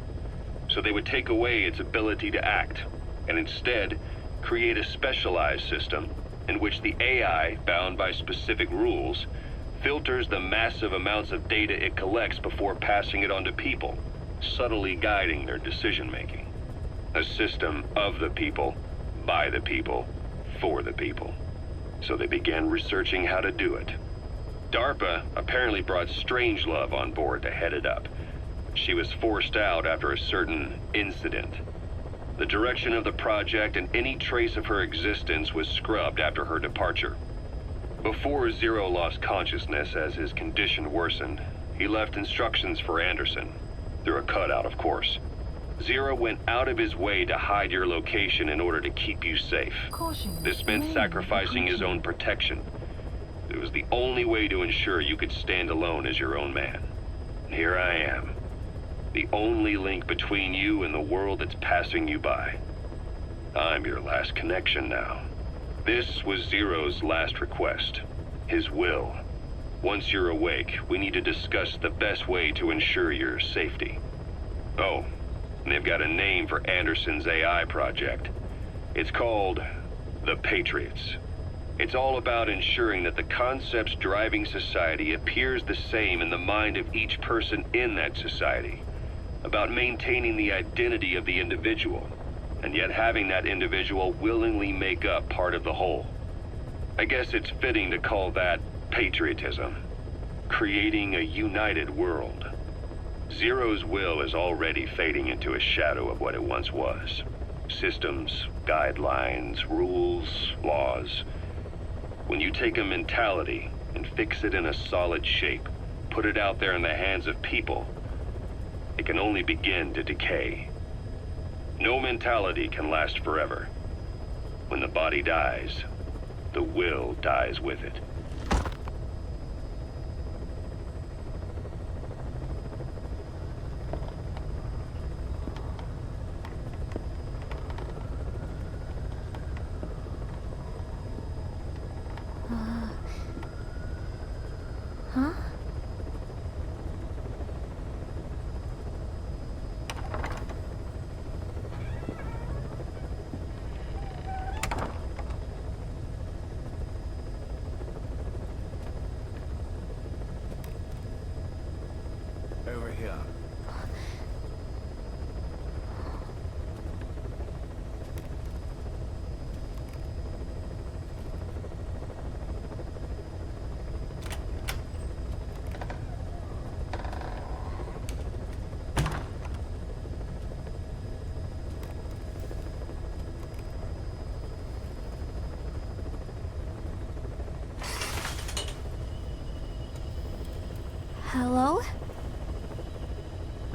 Speaker 1: So they would take away its ability to act, and instead, create a specialized system in which the AI, bound by specific rules, filters the massive amounts of data it collects before passing it on to people, subtly guiding their decision-making. A system of the people, by the people, for the people. So they began researching how to do it. DARPA apparently brought Strangelove on board to head it up. She was forced out after a certain incident. The direction of the project and any trace of her existence was scrubbed after her departure. Before Zero lost consciousness as his condition worsened, he left instructions for Anderson. Through a cutout, of course. Zero went out of his way to hide your location in order to keep you safe. This meant sacrificing his own protection. It was the only way to ensure you could stand alone as your own man. And here I am. The only link between you and the world that's passing you by. I'm your last connection now. This was Zero's last request. His will. Once you're awake, we need to discuss the best way to ensure your safety. Oh, and they've got a name for Anderson's AI project. It's called the Patriots. It's all about ensuring that the concepts driving society appears the same in the mind of each person in that society. About maintaining the identity of the individual, and yet having that individual willingly make up part of the whole. I guess it's fitting to call that patriotism. Creating a united world. Zero's will is already fading into a shadow of what it once was. Systems, guidelines, rules, laws. When you take a mentality and fix it in a solid shape, put it out there in the hands of people, it can only begin to decay. No mentality can last forever. When the body dies, the will dies with it.
Speaker 3: Huh?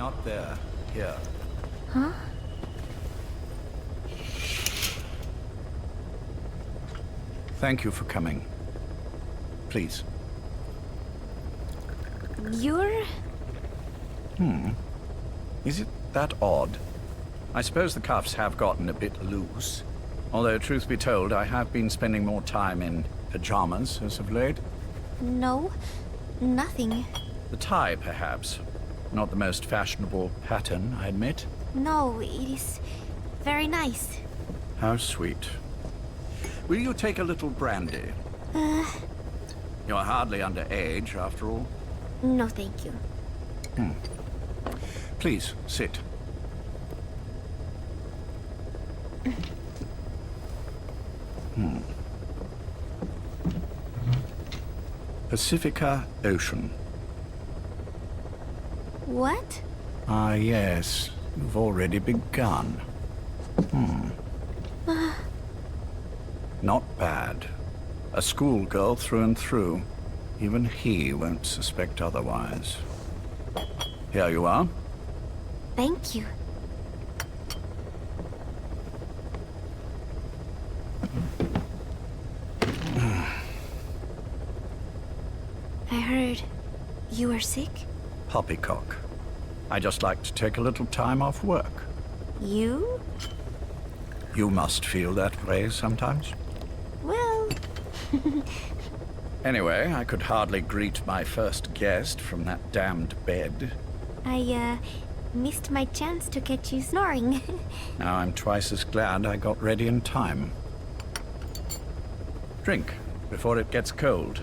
Speaker 14: Not there. Here.
Speaker 15: Huh?
Speaker 14: Thank you for coming. Please.
Speaker 15: You're...
Speaker 14: Is it that odd? I suppose the cuffs have gotten a bit loose. Although, truth be told, I have been spending more time in pajamas as of late.
Speaker 15: No, nothing.
Speaker 14: The tie, perhaps. Not the most fashionable pattern, I admit.
Speaker 15: No, it is very nice.
Speaker 14: How sweet. Will you take a little brandy? You're hardly underage, after all.
Speaker 15: No, thank you.
Speaker 14: Please, sit. Pacifica Ocean.
Speaker 15: What?
Speaker 14: Ah, yes. You've already begun. Not bad. A schoolgirl through and through. Even he won't suspect otherwise. Here you are.
Speaker 15: Thank you. I heard you were sick?
Speaker 14: Poppycock. I just like to take a little time off work.
Speaker 15: You?
Speaker 14: You must feel that way sometimes.
Speaker 15: Well...
Speaker 14: Anyway, I could hardly greet my first guest from that damned bed.
Speaker 15: I, missed my chance to catch you snoring.
Speaker 14: Now I'm twice as glad I got ready in time. Drink, before it gets cold.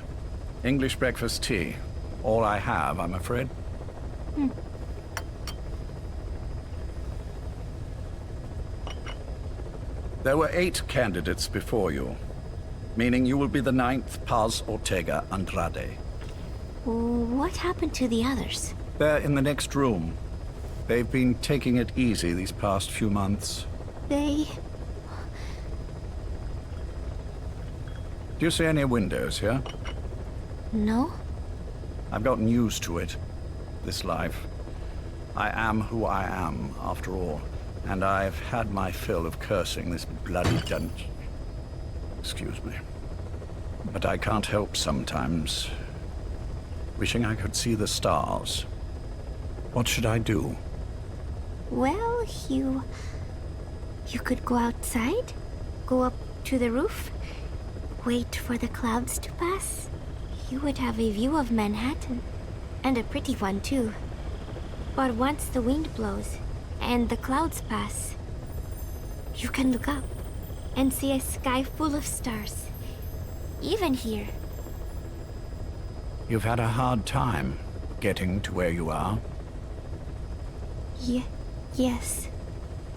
Speaker 14: English breakfast tea. All I have, I'm afraid. There were 8 candidates before you, meaning you will be the 9th Paz Ortega Andrade.
Speaker 15: What happened to the others?
Speaker 14: They're in the next room. They've been taking it easy these past few months.
Speaker 15: They...
Speaker 14: Do you see any windows here?
Speaker 15: No?
Speaker 14: I've gotten used to it, this life. I am who I am, after all, and I've had my fill of cursing this bloody dungeon. Excuse me. But I can't help sometimes wishing I could see the stars. What should I do?
Speaker 15: Well, you could go outside, go up to the roof, wait for the clouds to pass. You would have a view of Manhattan, and a pretty one too. But once the wind blows and the clouds pass, you can look up and see a sky full of stars, even here.
Speaker 14: You've had a hard time getting to where you are.
Speaker 15: Yes.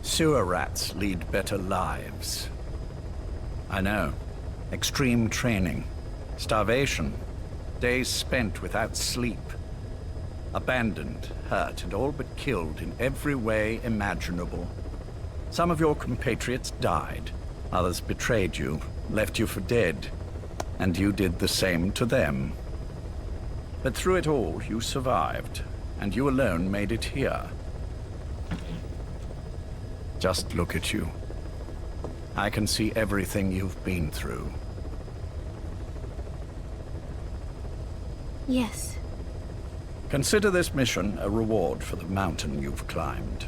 Speaker 14: Sewer rats lead better lives. I know. Extreme training, starvation, days spent without sleep. Abandoned, hurt, and all but killed in every way imaginable. Some of your compatriots died. Others betrayed you, left you for dead. And you did the same to them. But through it all, you survived, and you alone made it here. Just look at you. I can see everything you've been through.
Speaker 15: Yes.
Speaker 14: Consider this mission a reward for the mountain you've climbed.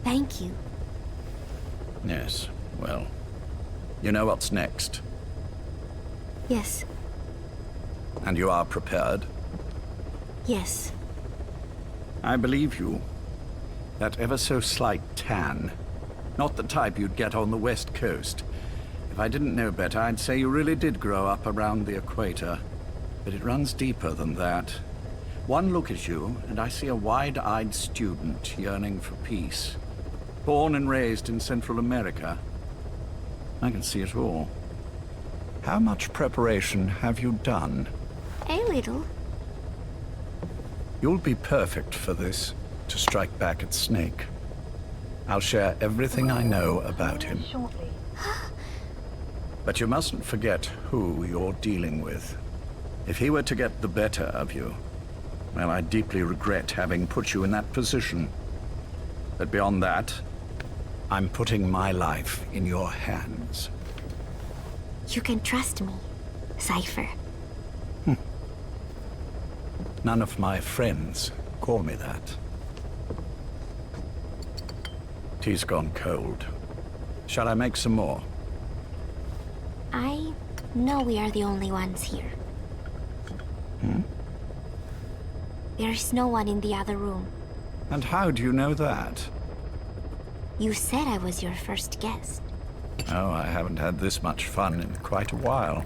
Speaker 15: Thank you.
Speaker 14: Yes, well, you know what's next.
Speaker 15: Yes.
Speaker 14: And you are prepared?
Speaker 15: Yes.
Speaker 14: I believe you. That ever so slight tan. Not the type you'd get on the West Coast. If I didn't know better, I'd say you really did grow up around the equator. But it runs deeper than that. One look at you, and I see a wide-eyed student yearning for peace. Born and raised in Central America. I can see it all. How much preparation have you done?
Speaker 15: A little.
Speaker 14: You'll be perfect for this, to strike back at Snake. I'll share everything I know about him. But you mustn't forget who you're dealing with. If he were to get the better of you, Well, I deeply regret having put you in that position. But beyond that, I'm putting my life in your hands.
Speaker 15: You can trust me, Cypher.
Speaker 14: None of my friends call me that. Tea's gone cold. Shall I make some more?
Speaker 15: I know we are the only ones here. There is no one in the other room.
Speaker 14: And how do you know that?
Speaker 15: You said I was your first guest.
Speaker 14: Oh, I haven't had this much fun in quite a while.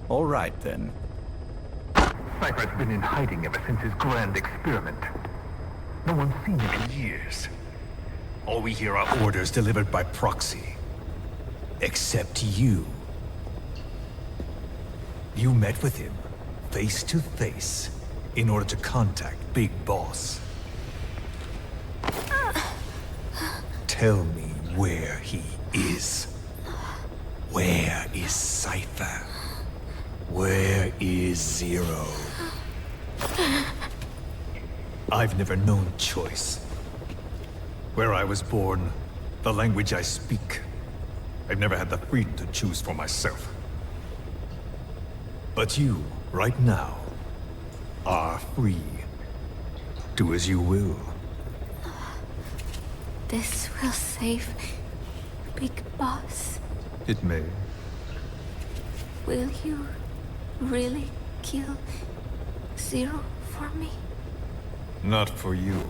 Speaker 14: All right, then.
Speaker 16: Cypher's been in hiding ever since his grand experiment. No one's seen him in years. All we hear are orders delivered by proxy. Except you. You met with him, face to face, in order to contact Big Boss. Tell me where he is. Where is Cypher? Where is Zero? I've never known choice. Where I was born, the language I speak, I've never had the freedom to choose for myself. But you, right now, are free. Do as you will.
Speaker 15: This will save Big Boss.
Speaker 16: It may.
Speaker 15: Will you really kill Zero for me?
Speaker 16: Not for you.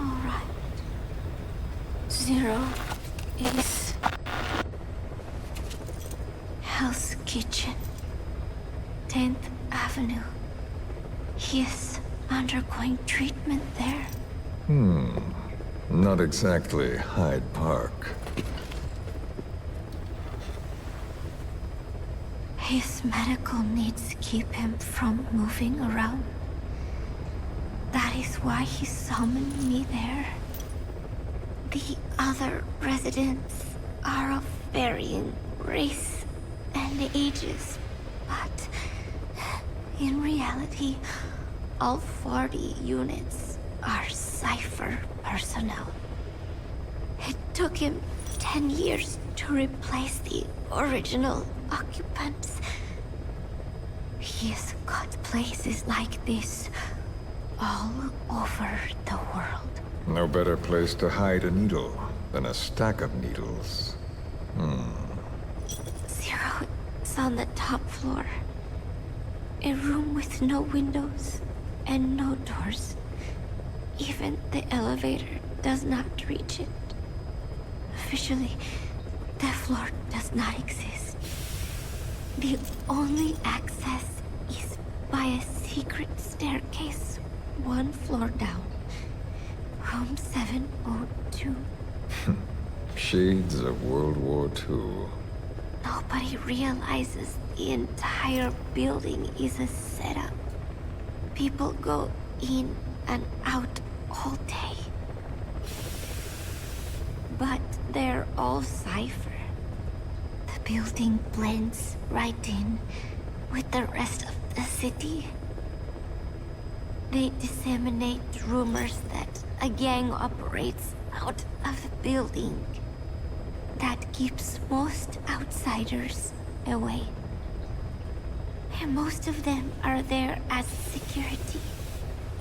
Speaker 15: All right. Zero is Hell's Kitchen, 10th Avenue. He is undergoing treatment there.
Speaker 17: Not exactly Hyde Park.
Speaker 15: His medical needs keep him from moving around. That is why he summoned me there. The other residents are of varying race and ages, but in reality, all 40 units are Cypher personnel. It took him 10 years to replace the original occupants. He has got places like this all over the world.
Speaker 17: No better place to hide a needle than a stack of needles.
Speaker 15: Zero is on the top floor. A room with no windows and no doors. Even the elevator does not reach it. Officially, the floor does not exist. The only access is by a secret staircase 1 floor down. Room 702.
Speaker 17: Shades of World War II.
Speaker 15: Nobody realizes the entire building is a setup. People go in and out all day. But they're all Cypher. The building blends right in with the rest of the city. They disseminate rumors that a gang operates out of the building. That keeps most outsiders away. And most of them are there as security,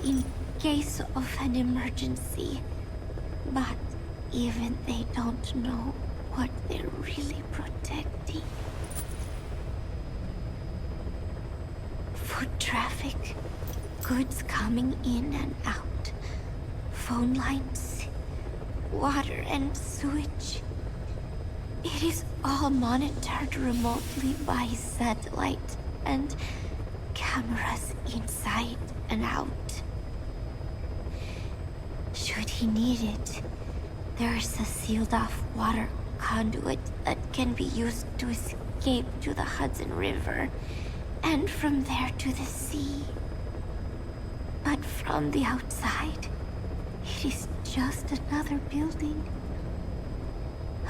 Speaker 15: in case of an emergency. But even they don't know what they're really protecting. Foot traffic, goods coming in and out, phone lines, water and sewage. It is all monitored remotely by satellite and cameras inside and out. Should he need it, there is a sealed-off water conduit that can be used to escape to the Hudson River, and from there to the sea. But from the outside, it is just another building.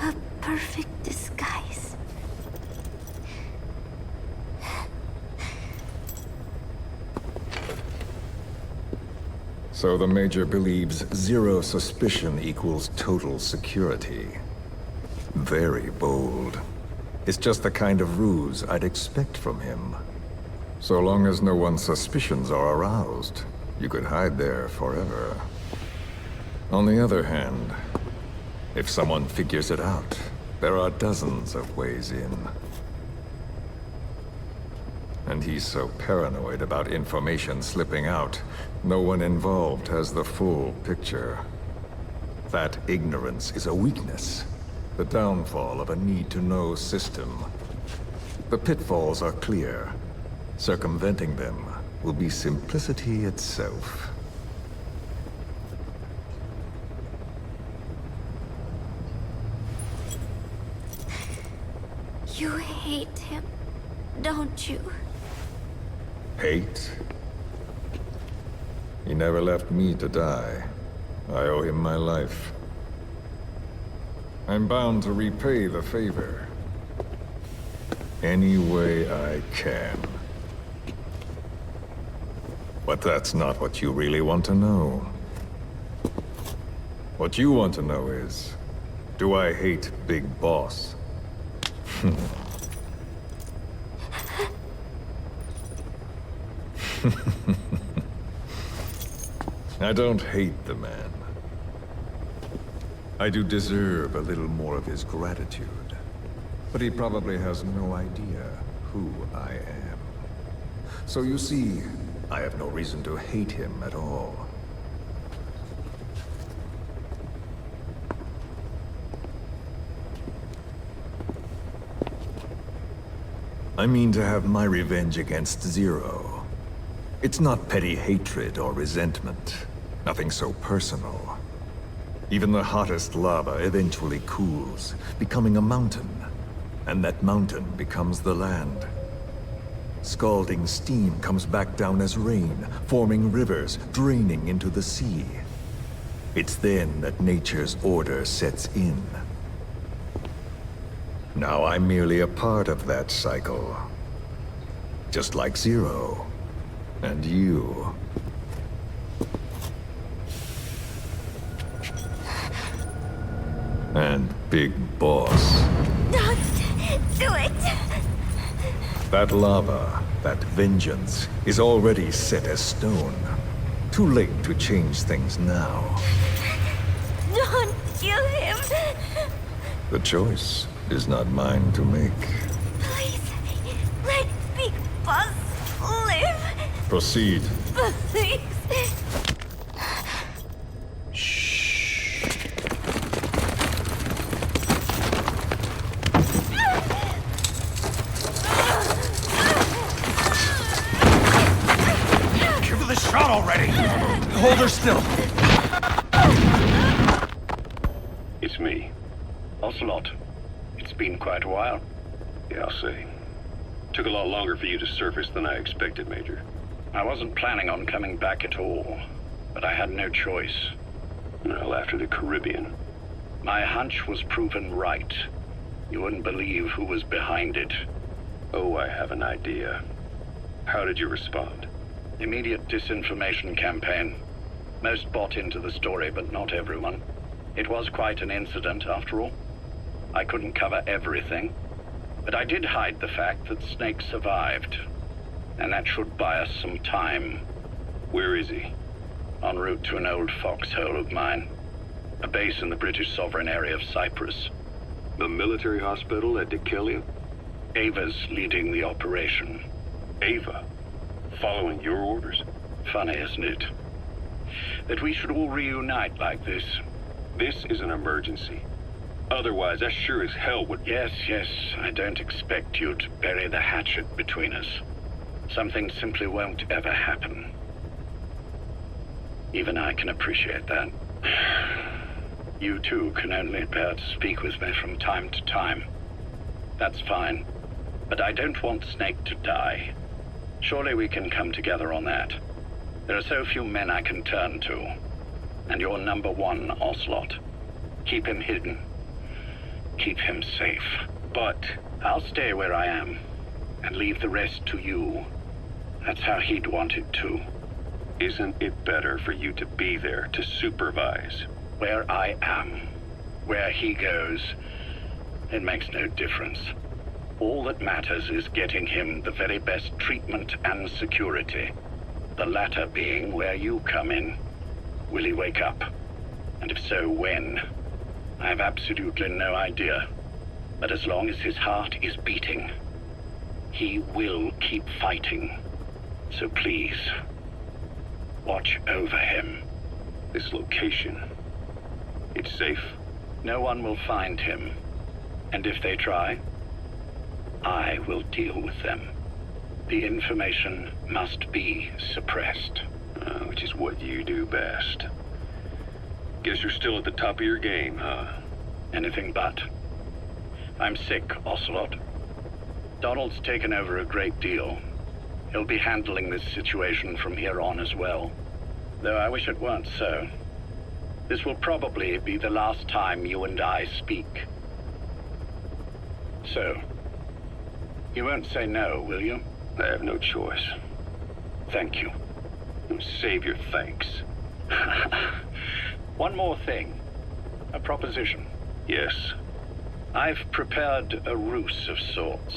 Speaker 15: A perfect disguise.
Speaker 17: So the Major believes zero suspicion equals total security. Very bold. It's just the kind of ruse I'd expect from him. So long as no one's suspicions are aroused, you could hide there forever. On the other hand, if someone figures it out, there are dozens of ways in. And he's so paranoid about information slipping out, no one involved has the full picture. That ignorance is a weakness, the downfall of a need-to-know system. The pitfalls are clear. Circumventing them will be simplicity itself.
Speaker 15: You hate him, don't you?
Speaker 17: Hate? He never left me to die. I owe him my life. I'm bound to repay the favor. Any way I can. But that's not what you really want to know. What you want to know is, do I hate Big Boss? I don't hate the man. I do deserve a little more of his gratitude. But he probably has no idea who I am. So you see, I have no reason to hate him at all. I mean to have my revenge against Zero. It's not petty hatred or resentment. Nothing so personal. Even the hottest lava eventually cools, becoming a mountain. And that mountain becomes the land. Scalding steam comes back down as rain, forming rivers, draining into the sea. It's then that nature's order sets in. Now I'm merely a part of that cycle. Just like Zero. And you. And Big Boss.
Speaker 15: Don't do it!
Speaker 17: That lava, that vengeance, is already set as stone. Too late to change things now.
Speaker 15: Don't kill him!
Speaker 17: The choice is not mine to make.
Speaker 15: Please, let Big Boss live!
Speaker 17: Proceed.
Speaker 15: Please!
Speaker 12: Give her the shot already! Hold her still!
Speaker 13: It's me. Ocelot. It's been quite a while. Yeah, I'll say. Took a lot longer for you to surface than I expected, Major. I wasn't planning on coming back at all, but I had no choice. Well, after the Caribbean. My hunch was proven right. You wouldn't believe who was behind it. Oh, I have an idea. How did you respond? Immediate disinformation campaign. Most bought into the story, but not everyone. It was quite an incident, after all. I couldn't cover everything, but I did hide the fact that Snake survived. And that should buy us some time. Where is he? En route to an old foxhole of mine. A base in the British sovereign area of Cyprus. The military hospital at Dekelia? Ava's leading the operation. Ava? Following your orders? Funny, isn't it? That we should all reunite like this. This is an emergency. Otherwise, I sure as hell would... Yes, I don't expect you to bury the hatchet between us. Something simply won't ever happen. Even I can appreciate that. You too can only bear to speak with me from time to time. That's fine. But I don't want Snake to die. Surely we can come together on that. There are so few men I can turn to. And you're number one, Ocelot. Keep him hidden. keep him safe. But I'll stay where I am and leave the rest to you. That's how he'd want it too.
Speaker 5: Isn't it better for you to be there to supervise?
Speaker 13: Where I am, where he goes, it makes no difference. All that matters is getting him the very best treatment and security. The latter being where you come in. Will he wake up? And if so, when? I have absolutely no idea. But as long as his heart is beating, he will keep fighting. So please, watch over him.
Speaker 5: This location, it's safe?
Speaker 13: No one will find him. And if they try, I will deal with them. The information must be suppressed.
Speaker 5: Which is what you do best. Guess you're still at the top of your game, huh?
Speaker 13: Anything but. I'm sick, Ocelot. Donald's taken over a great deal. He'll be handling this situation from here on as well. Though I wish it weren't so. This will probably be the last time you and I speak. So, you won't say no, will you?
Speaker 5: I have no choice.
Speaker 13: Thank you.
Speaker 5: Save your thanks.
Speaker 13: One more thing. A proposition.
Speaker 5: Yes.
Speaker 13: I've prepared a ruse of sorts.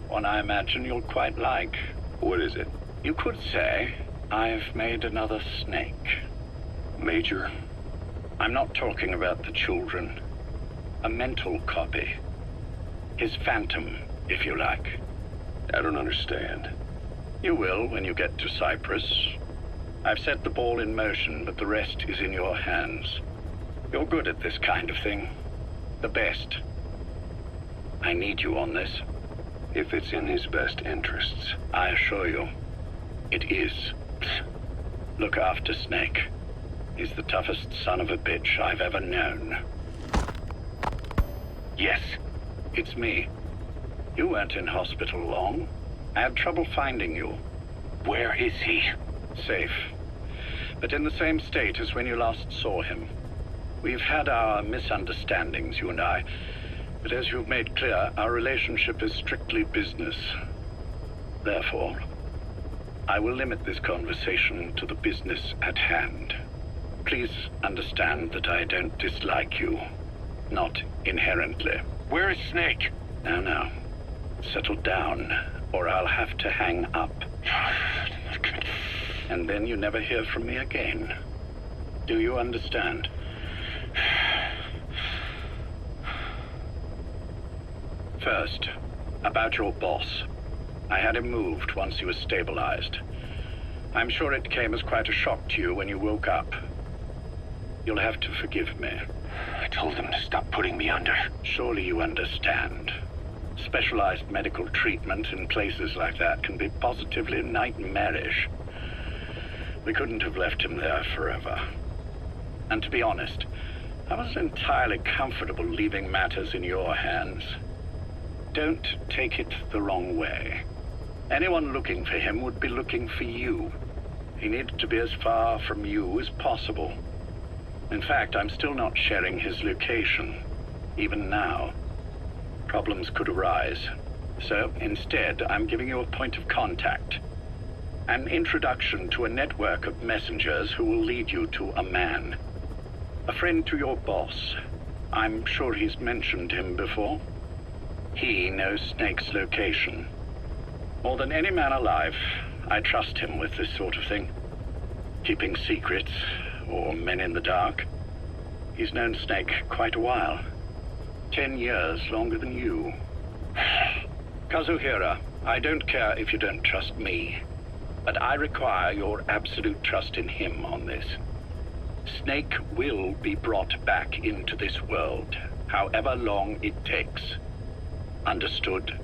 Speaker 13: One I imagine you'll quite like.
Speaker 5: What is it?
Speaker 13: You could say I've made another snake.
Speaker 5: Major?
Speaker 13: I'm not talking about the children. A mental copy. His phantom, if you like.
Speaker 5: I don't understand.
Speaker 13: You will when you get to Cyprus. I've set the ball in motion, but the rest is in your hands. You're good at this kind of thing. The best. I need you on this.
Speaker 5: If it's in his best interests.
Speaker 13: I assure you, it is. Look after Snake. He's the toughest son of a bitch I've ever known. Yes, it's me. You weren't in hospital long. I had trouble finding you.
Speaker 5: Where is he?
Speaker 13: Safe. But in the same state as when you last saw him. We've had our misunderstandings, you and I. But as you've made clear, our relationship is strictly business. Therefore, I will limit this conversation to the business at hand. Please understand that I don't dislike you. Not inherently.
Speaker 5: Where is Snake?
Speaker 13: No. Settle down, or I'll have to hang up. And then you never hear from me again. Do you understand? First, about your boss. I had him moved once he was stabilized. I'm sure it came as quite a shock to you when you woke up. You'll have to forgive me.
Speaker 5: I told him to stop putting me under.
Speaker 13: Surely you understand. Specialized medical treatment in places like that can be positively nightmarish. We couldn't have left him there forever. And to be honest, I wasn't entirely comfortable leaving matters in your hands. Don't take it the wrong way. Anyone looking for him would be looking for you. He needed to be as far from you as possible. In fact, I'm still not sharing his location, even now. Problems could arise. So instead, I'm giving you a point of contact. An introduction to a network of messengers who will lead you to a man. A friend to your boss. I'm sure he's mentioned him before. He knows Snake's location. More than any man alive, I trust him with this sort of thing. Keeping secrets, or men in the dark. He's known Snake quite a while. 10 years longer than you. Kazuhira, I don't care if you don't trust me, but I require your absolute trust in him on this. Snake will be brought back into this world, however long it takes. Understood?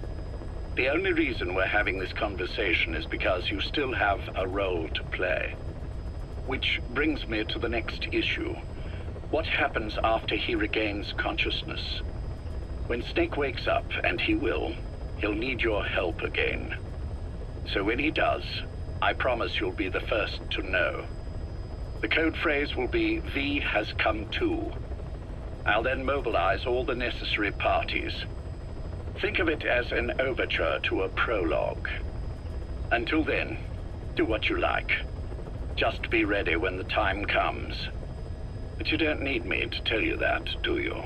Speaker 13: The only reason we're having this conversation is because you still have a role to play. Which brings me to the next issue. What happens after he regains consciousness? When Snake wakes up, and he will, he'll need your help again. So when he does, I promise you'll be the first to know. The code phrase will be, V has come to. I'll then mobilize all the necessary parties. Think of it as an overture to a prologue. Until then, do what you like. Just be ready when the time comes. But you don't need me to tell you that, do you?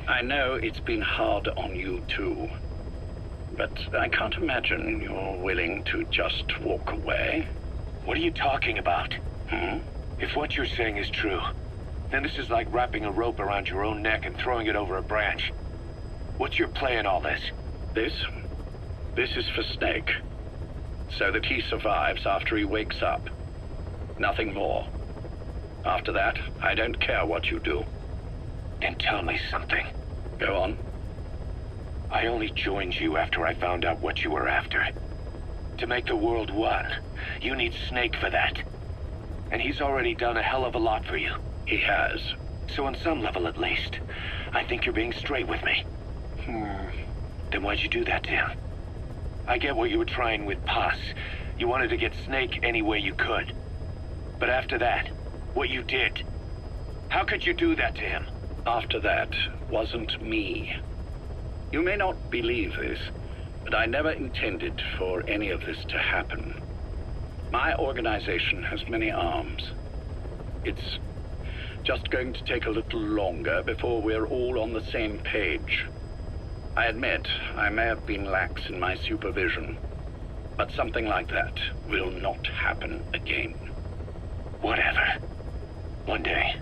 Speaker 13: I know it's been hard on you too. But I can't imagine you're willing to just walk away.
Speaker 1: What are you talking about? If what you're saying is true, then this is like wrapping a rope around your own neck and throwing it over a branch. What's your play in all this?
Speaker 13: This is for Snake. So that he survives after he wakes up. Nothing more. After that, I don't care what you do.
Speaker 1: Then tell me something.
Speaker 13: Go on.
Speaker 1: I only joined you after I found out what you were after. To make the world one, you need Snake for that. And he's already done a hell of a lot for you.
Speaker 13: He has.
Speaker 1: So on some level at least, I think you're being straight with me. Then why'd you do that to him? I get what you were trying with Paz. You wanted to get Snake any way you could. But after that, what you did, how could you do that to him?
Speaker 13: After that wasn't me. You may not believe this, but I never intended for any of this to happen. My organization has many arms. It's just going to take a little longer before we're all on the same page. I admit I may have been lax in my supervision, but something like that will not happen again.
Speaker 1: Whatever. One day,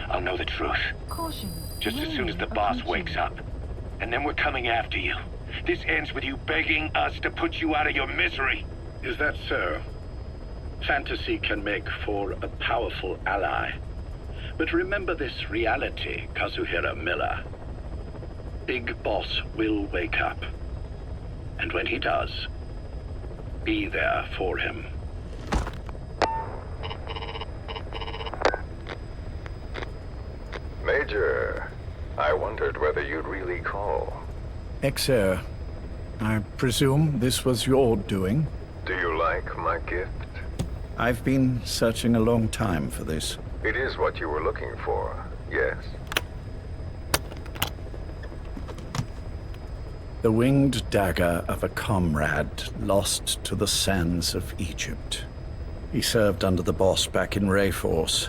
Speaker 1: I'll know the truth.
Speaker 3: Caution.
Speaker 1: Just as soon as the boss wakes up. And then we're coming after you. This ends with you begging us to put you out of your misery.
Speaker 13: Is that so? Fantasy can make for a powerful ally. But remember this reality, Kazuhira Miller. Big Boss will wake up. And when he does, be there for him.
Speaker 18: Major, I wondered whether you'd really call.
Speaker 14: Exer, I presume this was your doing?
Speaker 18: Do you like my gift?
Speaker 14: I've been searching a long time for this.
Speaker 18: It is what you were looking for, yes.
Speaker 14: The winged dagger of a comrade lost to the sands of Egypt. He served under the boss back in Rayforce.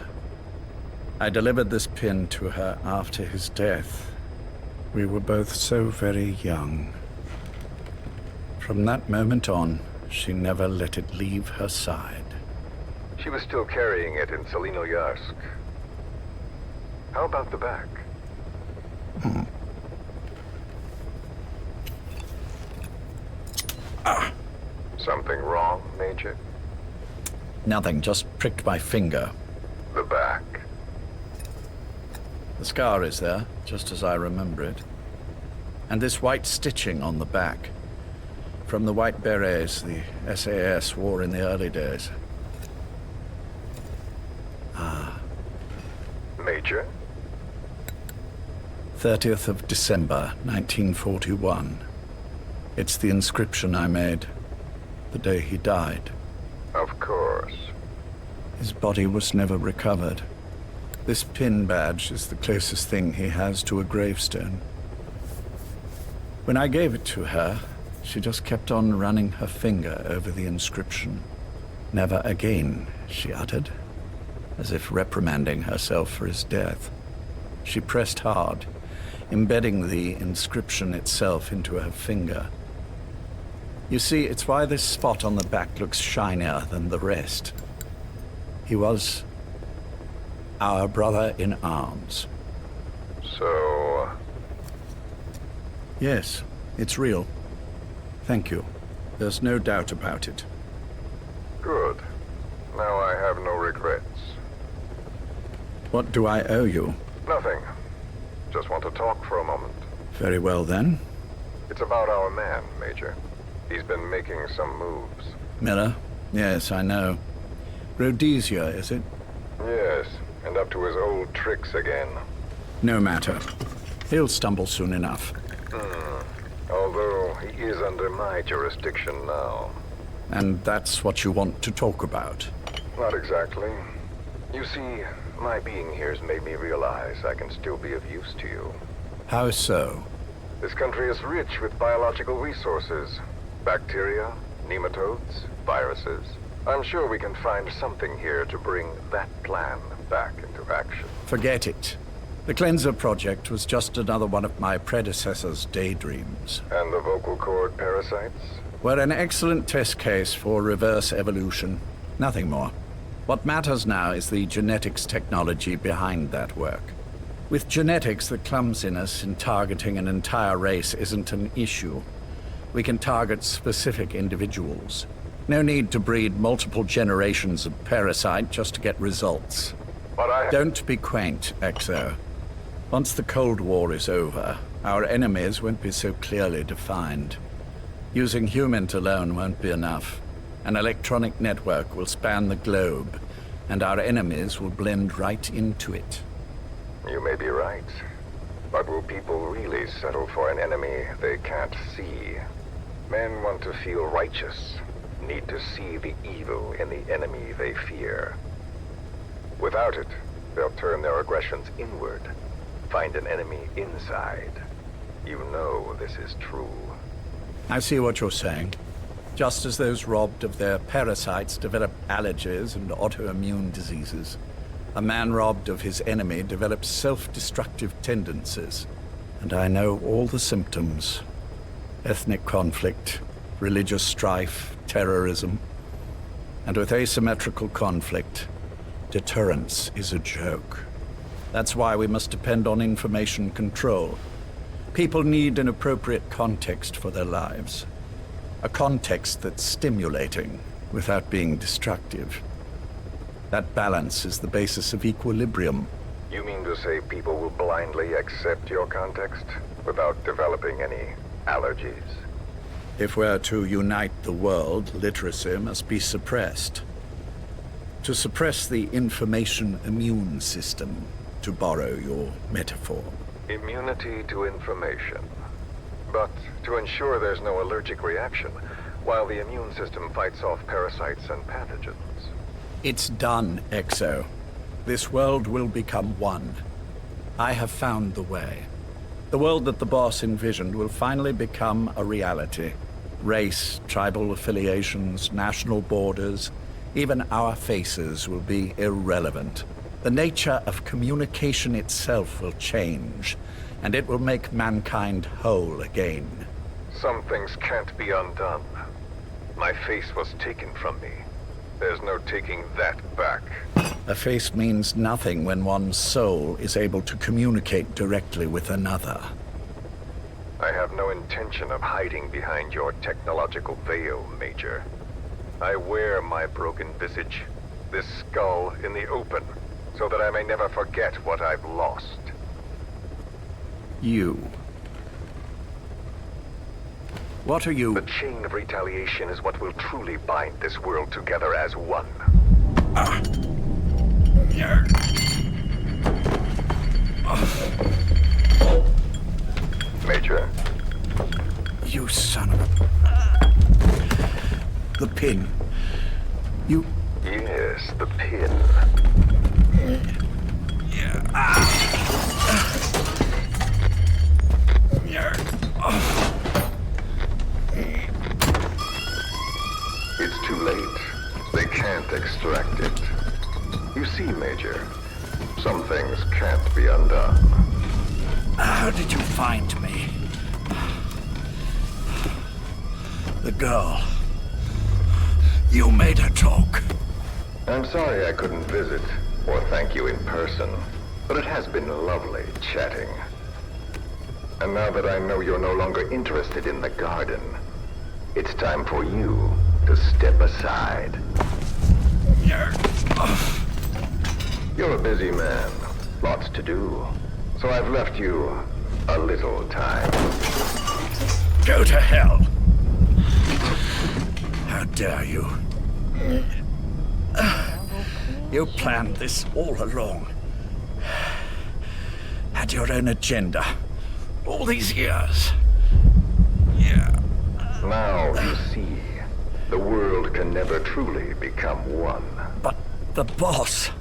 Speaker 14: I delivered this pin to her after his death. We were both so very young. From that moment on, she never let it leave her side.
Speaker 18: She was still carrying it in Selinoyarsk. How about the back? Something wrong, Major?
Speaker 14: Nothing, just pricked my finger.
Speaker 18: The back.
Speaker 14: The scar is there, just as I remember it. And this white stitching on the back. From the white berets the SAS wore in the early days.
Speaker 18: Major?
Speaker 14: 30th of December, 1941. It's the inscription I made the day he died.
Speaker 18: Of course.
Speaker 14: His body was never recovered. This pin badge is the closest thing he has to a gravestone. When I gave it to her, she just kept on running her finger over the inscription. Never again, she uttered, as if reprimanding herself for his death. She pressed hard, embedding the inscription itself into her finger. You see, it's why this spot on the back looks shinier than the rest. He was our brother in arms.
Speaker 18: So...
Speaker 14: Yes, it's real. Thank you. There's no doubt about it.
Speaker 18: Good. Now I have no regrets.
Speaker 14: What do I owe you?
Speaker 18: Nothing. Just want to talk for a moment.
Speaker 14: Very well, then.
Speaker 18: It's about our man, Major. He's been making some moves.
Speaker 14: Miller? Yes, I know. Rhodesia, is it?
Speaker 18: Yes, and up to his old tricks again.
Speaker 14: No matter. He'll stumble soon enough.
Speaker 18: Although he is under my jurisdiction now.
Speaker 14: And that's what you want to talk about?
Speaker 18: Not exactly. You see, my being here's made me realize I can still be of use to you.
Speaker 14: How so?
Speaker 18: This country is rich with biological resources. Bacteria, nematodes, viruses. I'm sure we can find something here to bring that plan back into action.
Speaker 14: Forget it. The Cleanser Project was just another one of my predecessor's daydreams.
Speaker 18: And the vocal cord parasites?
Speaker 14: Were an excellent test case for reverse evolution. Nothing more. What matters now is the genetics technology behind that work. With genetics, the clumsiness in targeting an entire race isn't an issue. We can target specific individuals. No need to breed multiple generations of parasite just to get results.
Speaker 18: But
Speaker 14: Don't be quaint, Exo. Once the Cold War is over, our enemies won't be so clearly defined. Using humans alone won't be enough. An electronic network will span the globe, and our enemies will blend right into it.
Speaker 18: You may be right. But will people really settle for an enemy they can't see? Men want to feel righteous, need to see the evil in the enemy they fear. Without it, they'll turn their aggressions inward, find an enemy inside. You know this is true.
Speaker 14: I see what you're saying. Just as those robbed of their parasites develop allergies and autoimmune diseases, a man robbed of his enemy develops self-destructive tendencies. And I know all the symptoms. Ethnic conflict, religious strife, terrorism. And with asymmetrical conflict, deterrence is a joke. That's why we must depend on information control. People need an appropriate context for their lives. A context that's stimulating without being destructive. That balance is the basis of equilibrium.
Speaker 18: You mean to say people will blindly accept your context without developing any allergies?
Speaker 14: If we're to unite the world, literacy must be suppressed. To suppress the information immune system, to borrow your metaphor.
Speaker 18: Immunity to information. But to ensure there's no allergic reaction, while the immune system fights off parasites and pathogens.
Speaker 14: It's done, Exo. This world will become one. I have found the way. The world that the boss envisioned will finally become a reality. Race, tribal affiliations, national borders, even our faces will be irrelevant. The nature of communication itself will change, and it will make mankind whole again.
Speaker 18: Some things can't be undone. My face was taken from me. There's no taking that back.
Speaker 14: A face means nothing when one's soul is able to communicate directly with another.
Speaker 18: I have no intention of hiding behind your technological veil, Major. I wear my broken visage, this skull, in the open, so that I may never forget what I've lost.
Speaker 14: You. What are you?
Speaker 18: The chain of retaliation is what will truly bind this world together as one. Major?
Speaker 14: You son of a... The pin. You...
Speaker 18: Yes, the pin. It's too late. They can't extract it. You see, Major, some things can't be undone.
Speaker 14: How did you find me? The girl. You made her talk.
Speaker 18: I'm sorry I couldn't visit or thank you in person, but it has been lovely chatting. And now that I know you're no longer interested in the garden, it's time for you to step aside. You're a busy man, lots to do, so I've left you a little time.
Speaker 14: Go to hell! How dare you? You planned this all along. Had your own agenda. All these years.
Speaker 18: Now you see, the world can never truly become one.
Speaker 14: But the boss...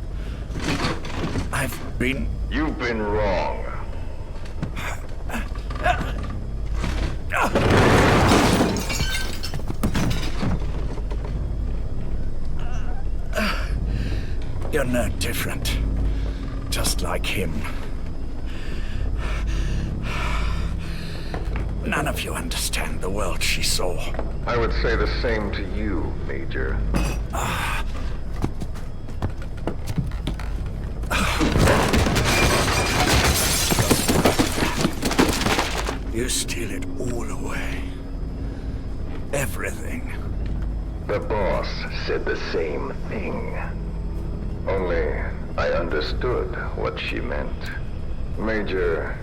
Speaker 18: You've been wrong.
Speaker 14: You're no different. Just like him. None of you understand the world she saw.
Speaker 18: I would say the same to you, Major.
Speaker 14: You steal it all away. Everything.
Speaker 18: The boss said the same thing. Only I understood what she meant. Major,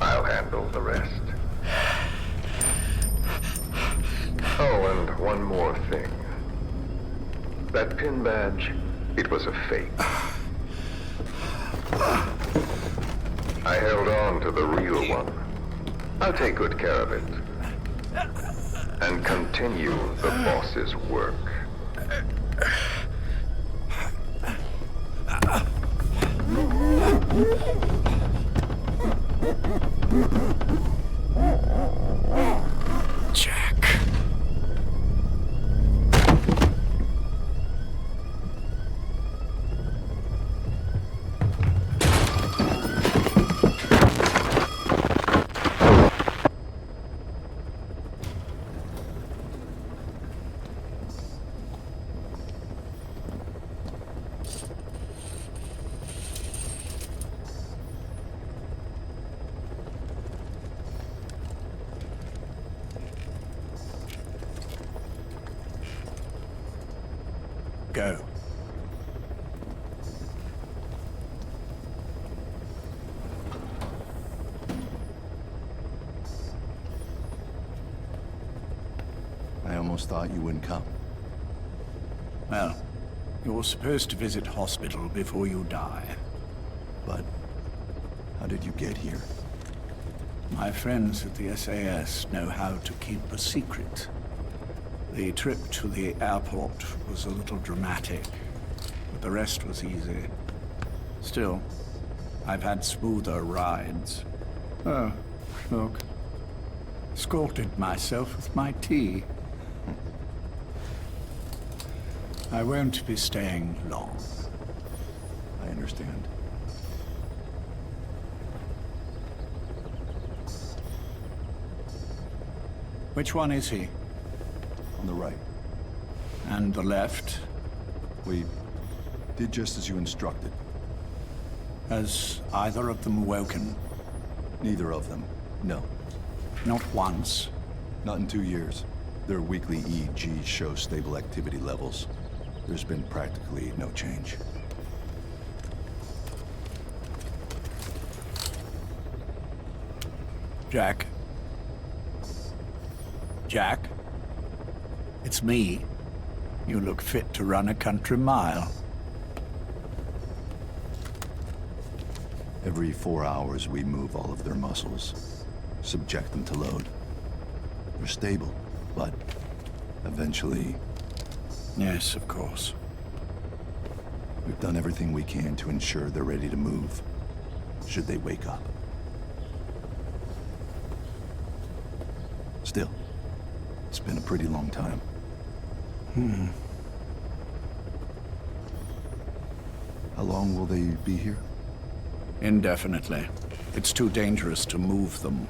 Speaker 18: I'll handle the rest. Oh, and one more thing. That pin badge, it was a fake. I held on to the real one. I'll take good care of it. And continue the boss's work.
Speaker 14: Jack. Go.
Speaker 7: I almost thought you wouldn't come.
Speaker 14: Well, you're supposed to visit hospital before you die.
Speaker 7: But how did you get here?
Speaker 14: My friends at the SAS know how to keep a secret. The trip to the airport was a little dramatic, but the rest was easy. Still, I've had smoother rides. Oh, look. Escorted myself with my tea. I won't be staying long.
Speaker 7: I understand.
Speaker 14: Which one is he?
Speaker 7: On the right.
Speaker 14: And the left?
Speaker 7: We did just as you instructed.
Speaker 14: Has either of them woken?
Speaker 7: Neither of them, no.
Speaker 14: Not once?
Speaker 7: Not in 2 years. Their weekly EEGs show stable activity levels. There's been practically no change.
Speaker 14: Jack? Jack? It's me. You look fit to run a country mile.
Speaker 7: Every 4 hours, we move all of their muscles, subject them to load. They're stable, but eventually...
Speaker 14: Yes, of course.
Speaker 7: We've done everything we can to ensure they're ready to move, should they wake up. Still, it's been a pretty long time. How long will they be here?
Speaker 14: Indefinitely. It's too dangerous to move them.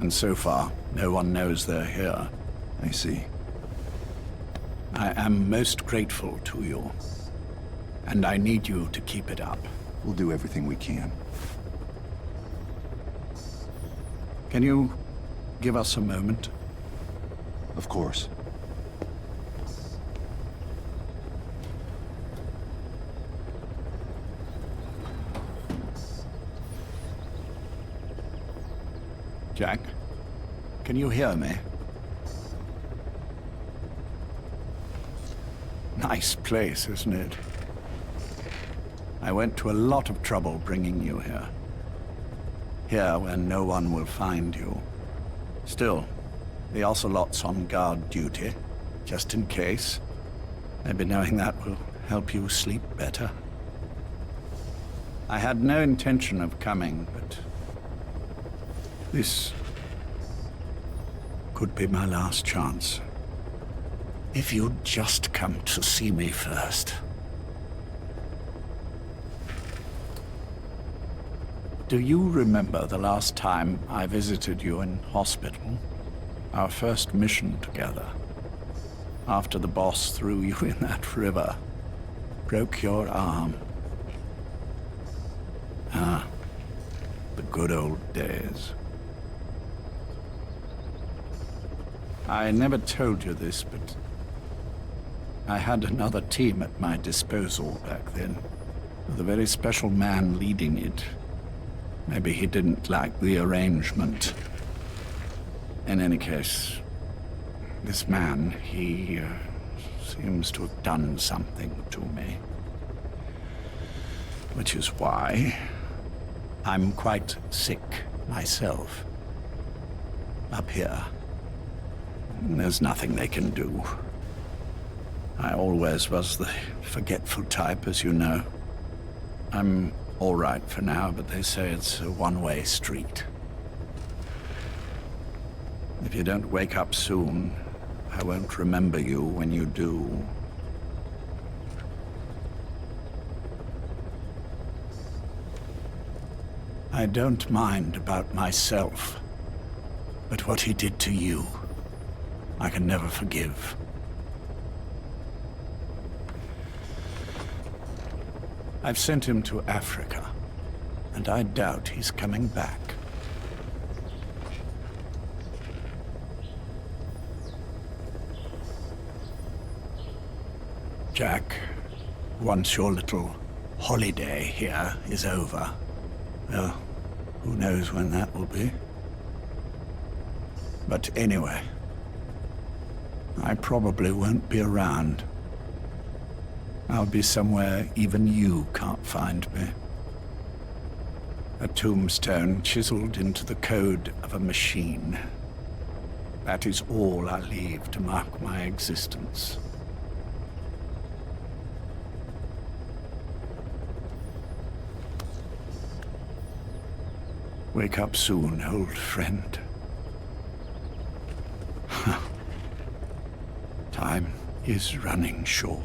Speaker 14: And so far, no one knows they're here.
Speaker 7: I see.
Speaker 14: I am most grateful to you. And I need you to keep it up.
Speaker 7: We'll do everything we can.
Speaker 14: Can you give us a moment?
Speaker 7: Of course.
Speaker 14: Jack, can you hear me? Nice place, isn't it? I went to a lot of trouble bringing you here. Here where no one will find you. Still, the Ocelot's on guard duty, just in case. Maybe knowing that will help you sleep better. I had no intention of coming, but this could be my last chance. If you'd just come to see me first. Do you remember the last time I visited you in hospital? Our first mission together. After the boss threw you in that river. Broke your arm. Ah, the good old days. I never told you this, but I had another team at my disposal back then, with a very special man leading it. Maybe he didn't like the arrangement. In any case, this man, he seems to have done something to me. Which is why I'm quite sick myself. Up here. There's nothing they can do. I always was the forgetful type, as you know. I'm all right for now, but they say it's a one-way street. If you don't wake up soon, I won't remember you when you do. I don't mind about myself, but what he did to you, I can never forgive. I've sent him to Africa, and I doubt he's coming back. Jack, once your little holiday here is over, well, who knows when that will be? But anyway, I probably won't be around. I'll be somewhere even you can't find me. A tombstone chiseled into the code of a machine. That is all I leave to mark my existence. Wake up soon, old friend. Time is running short.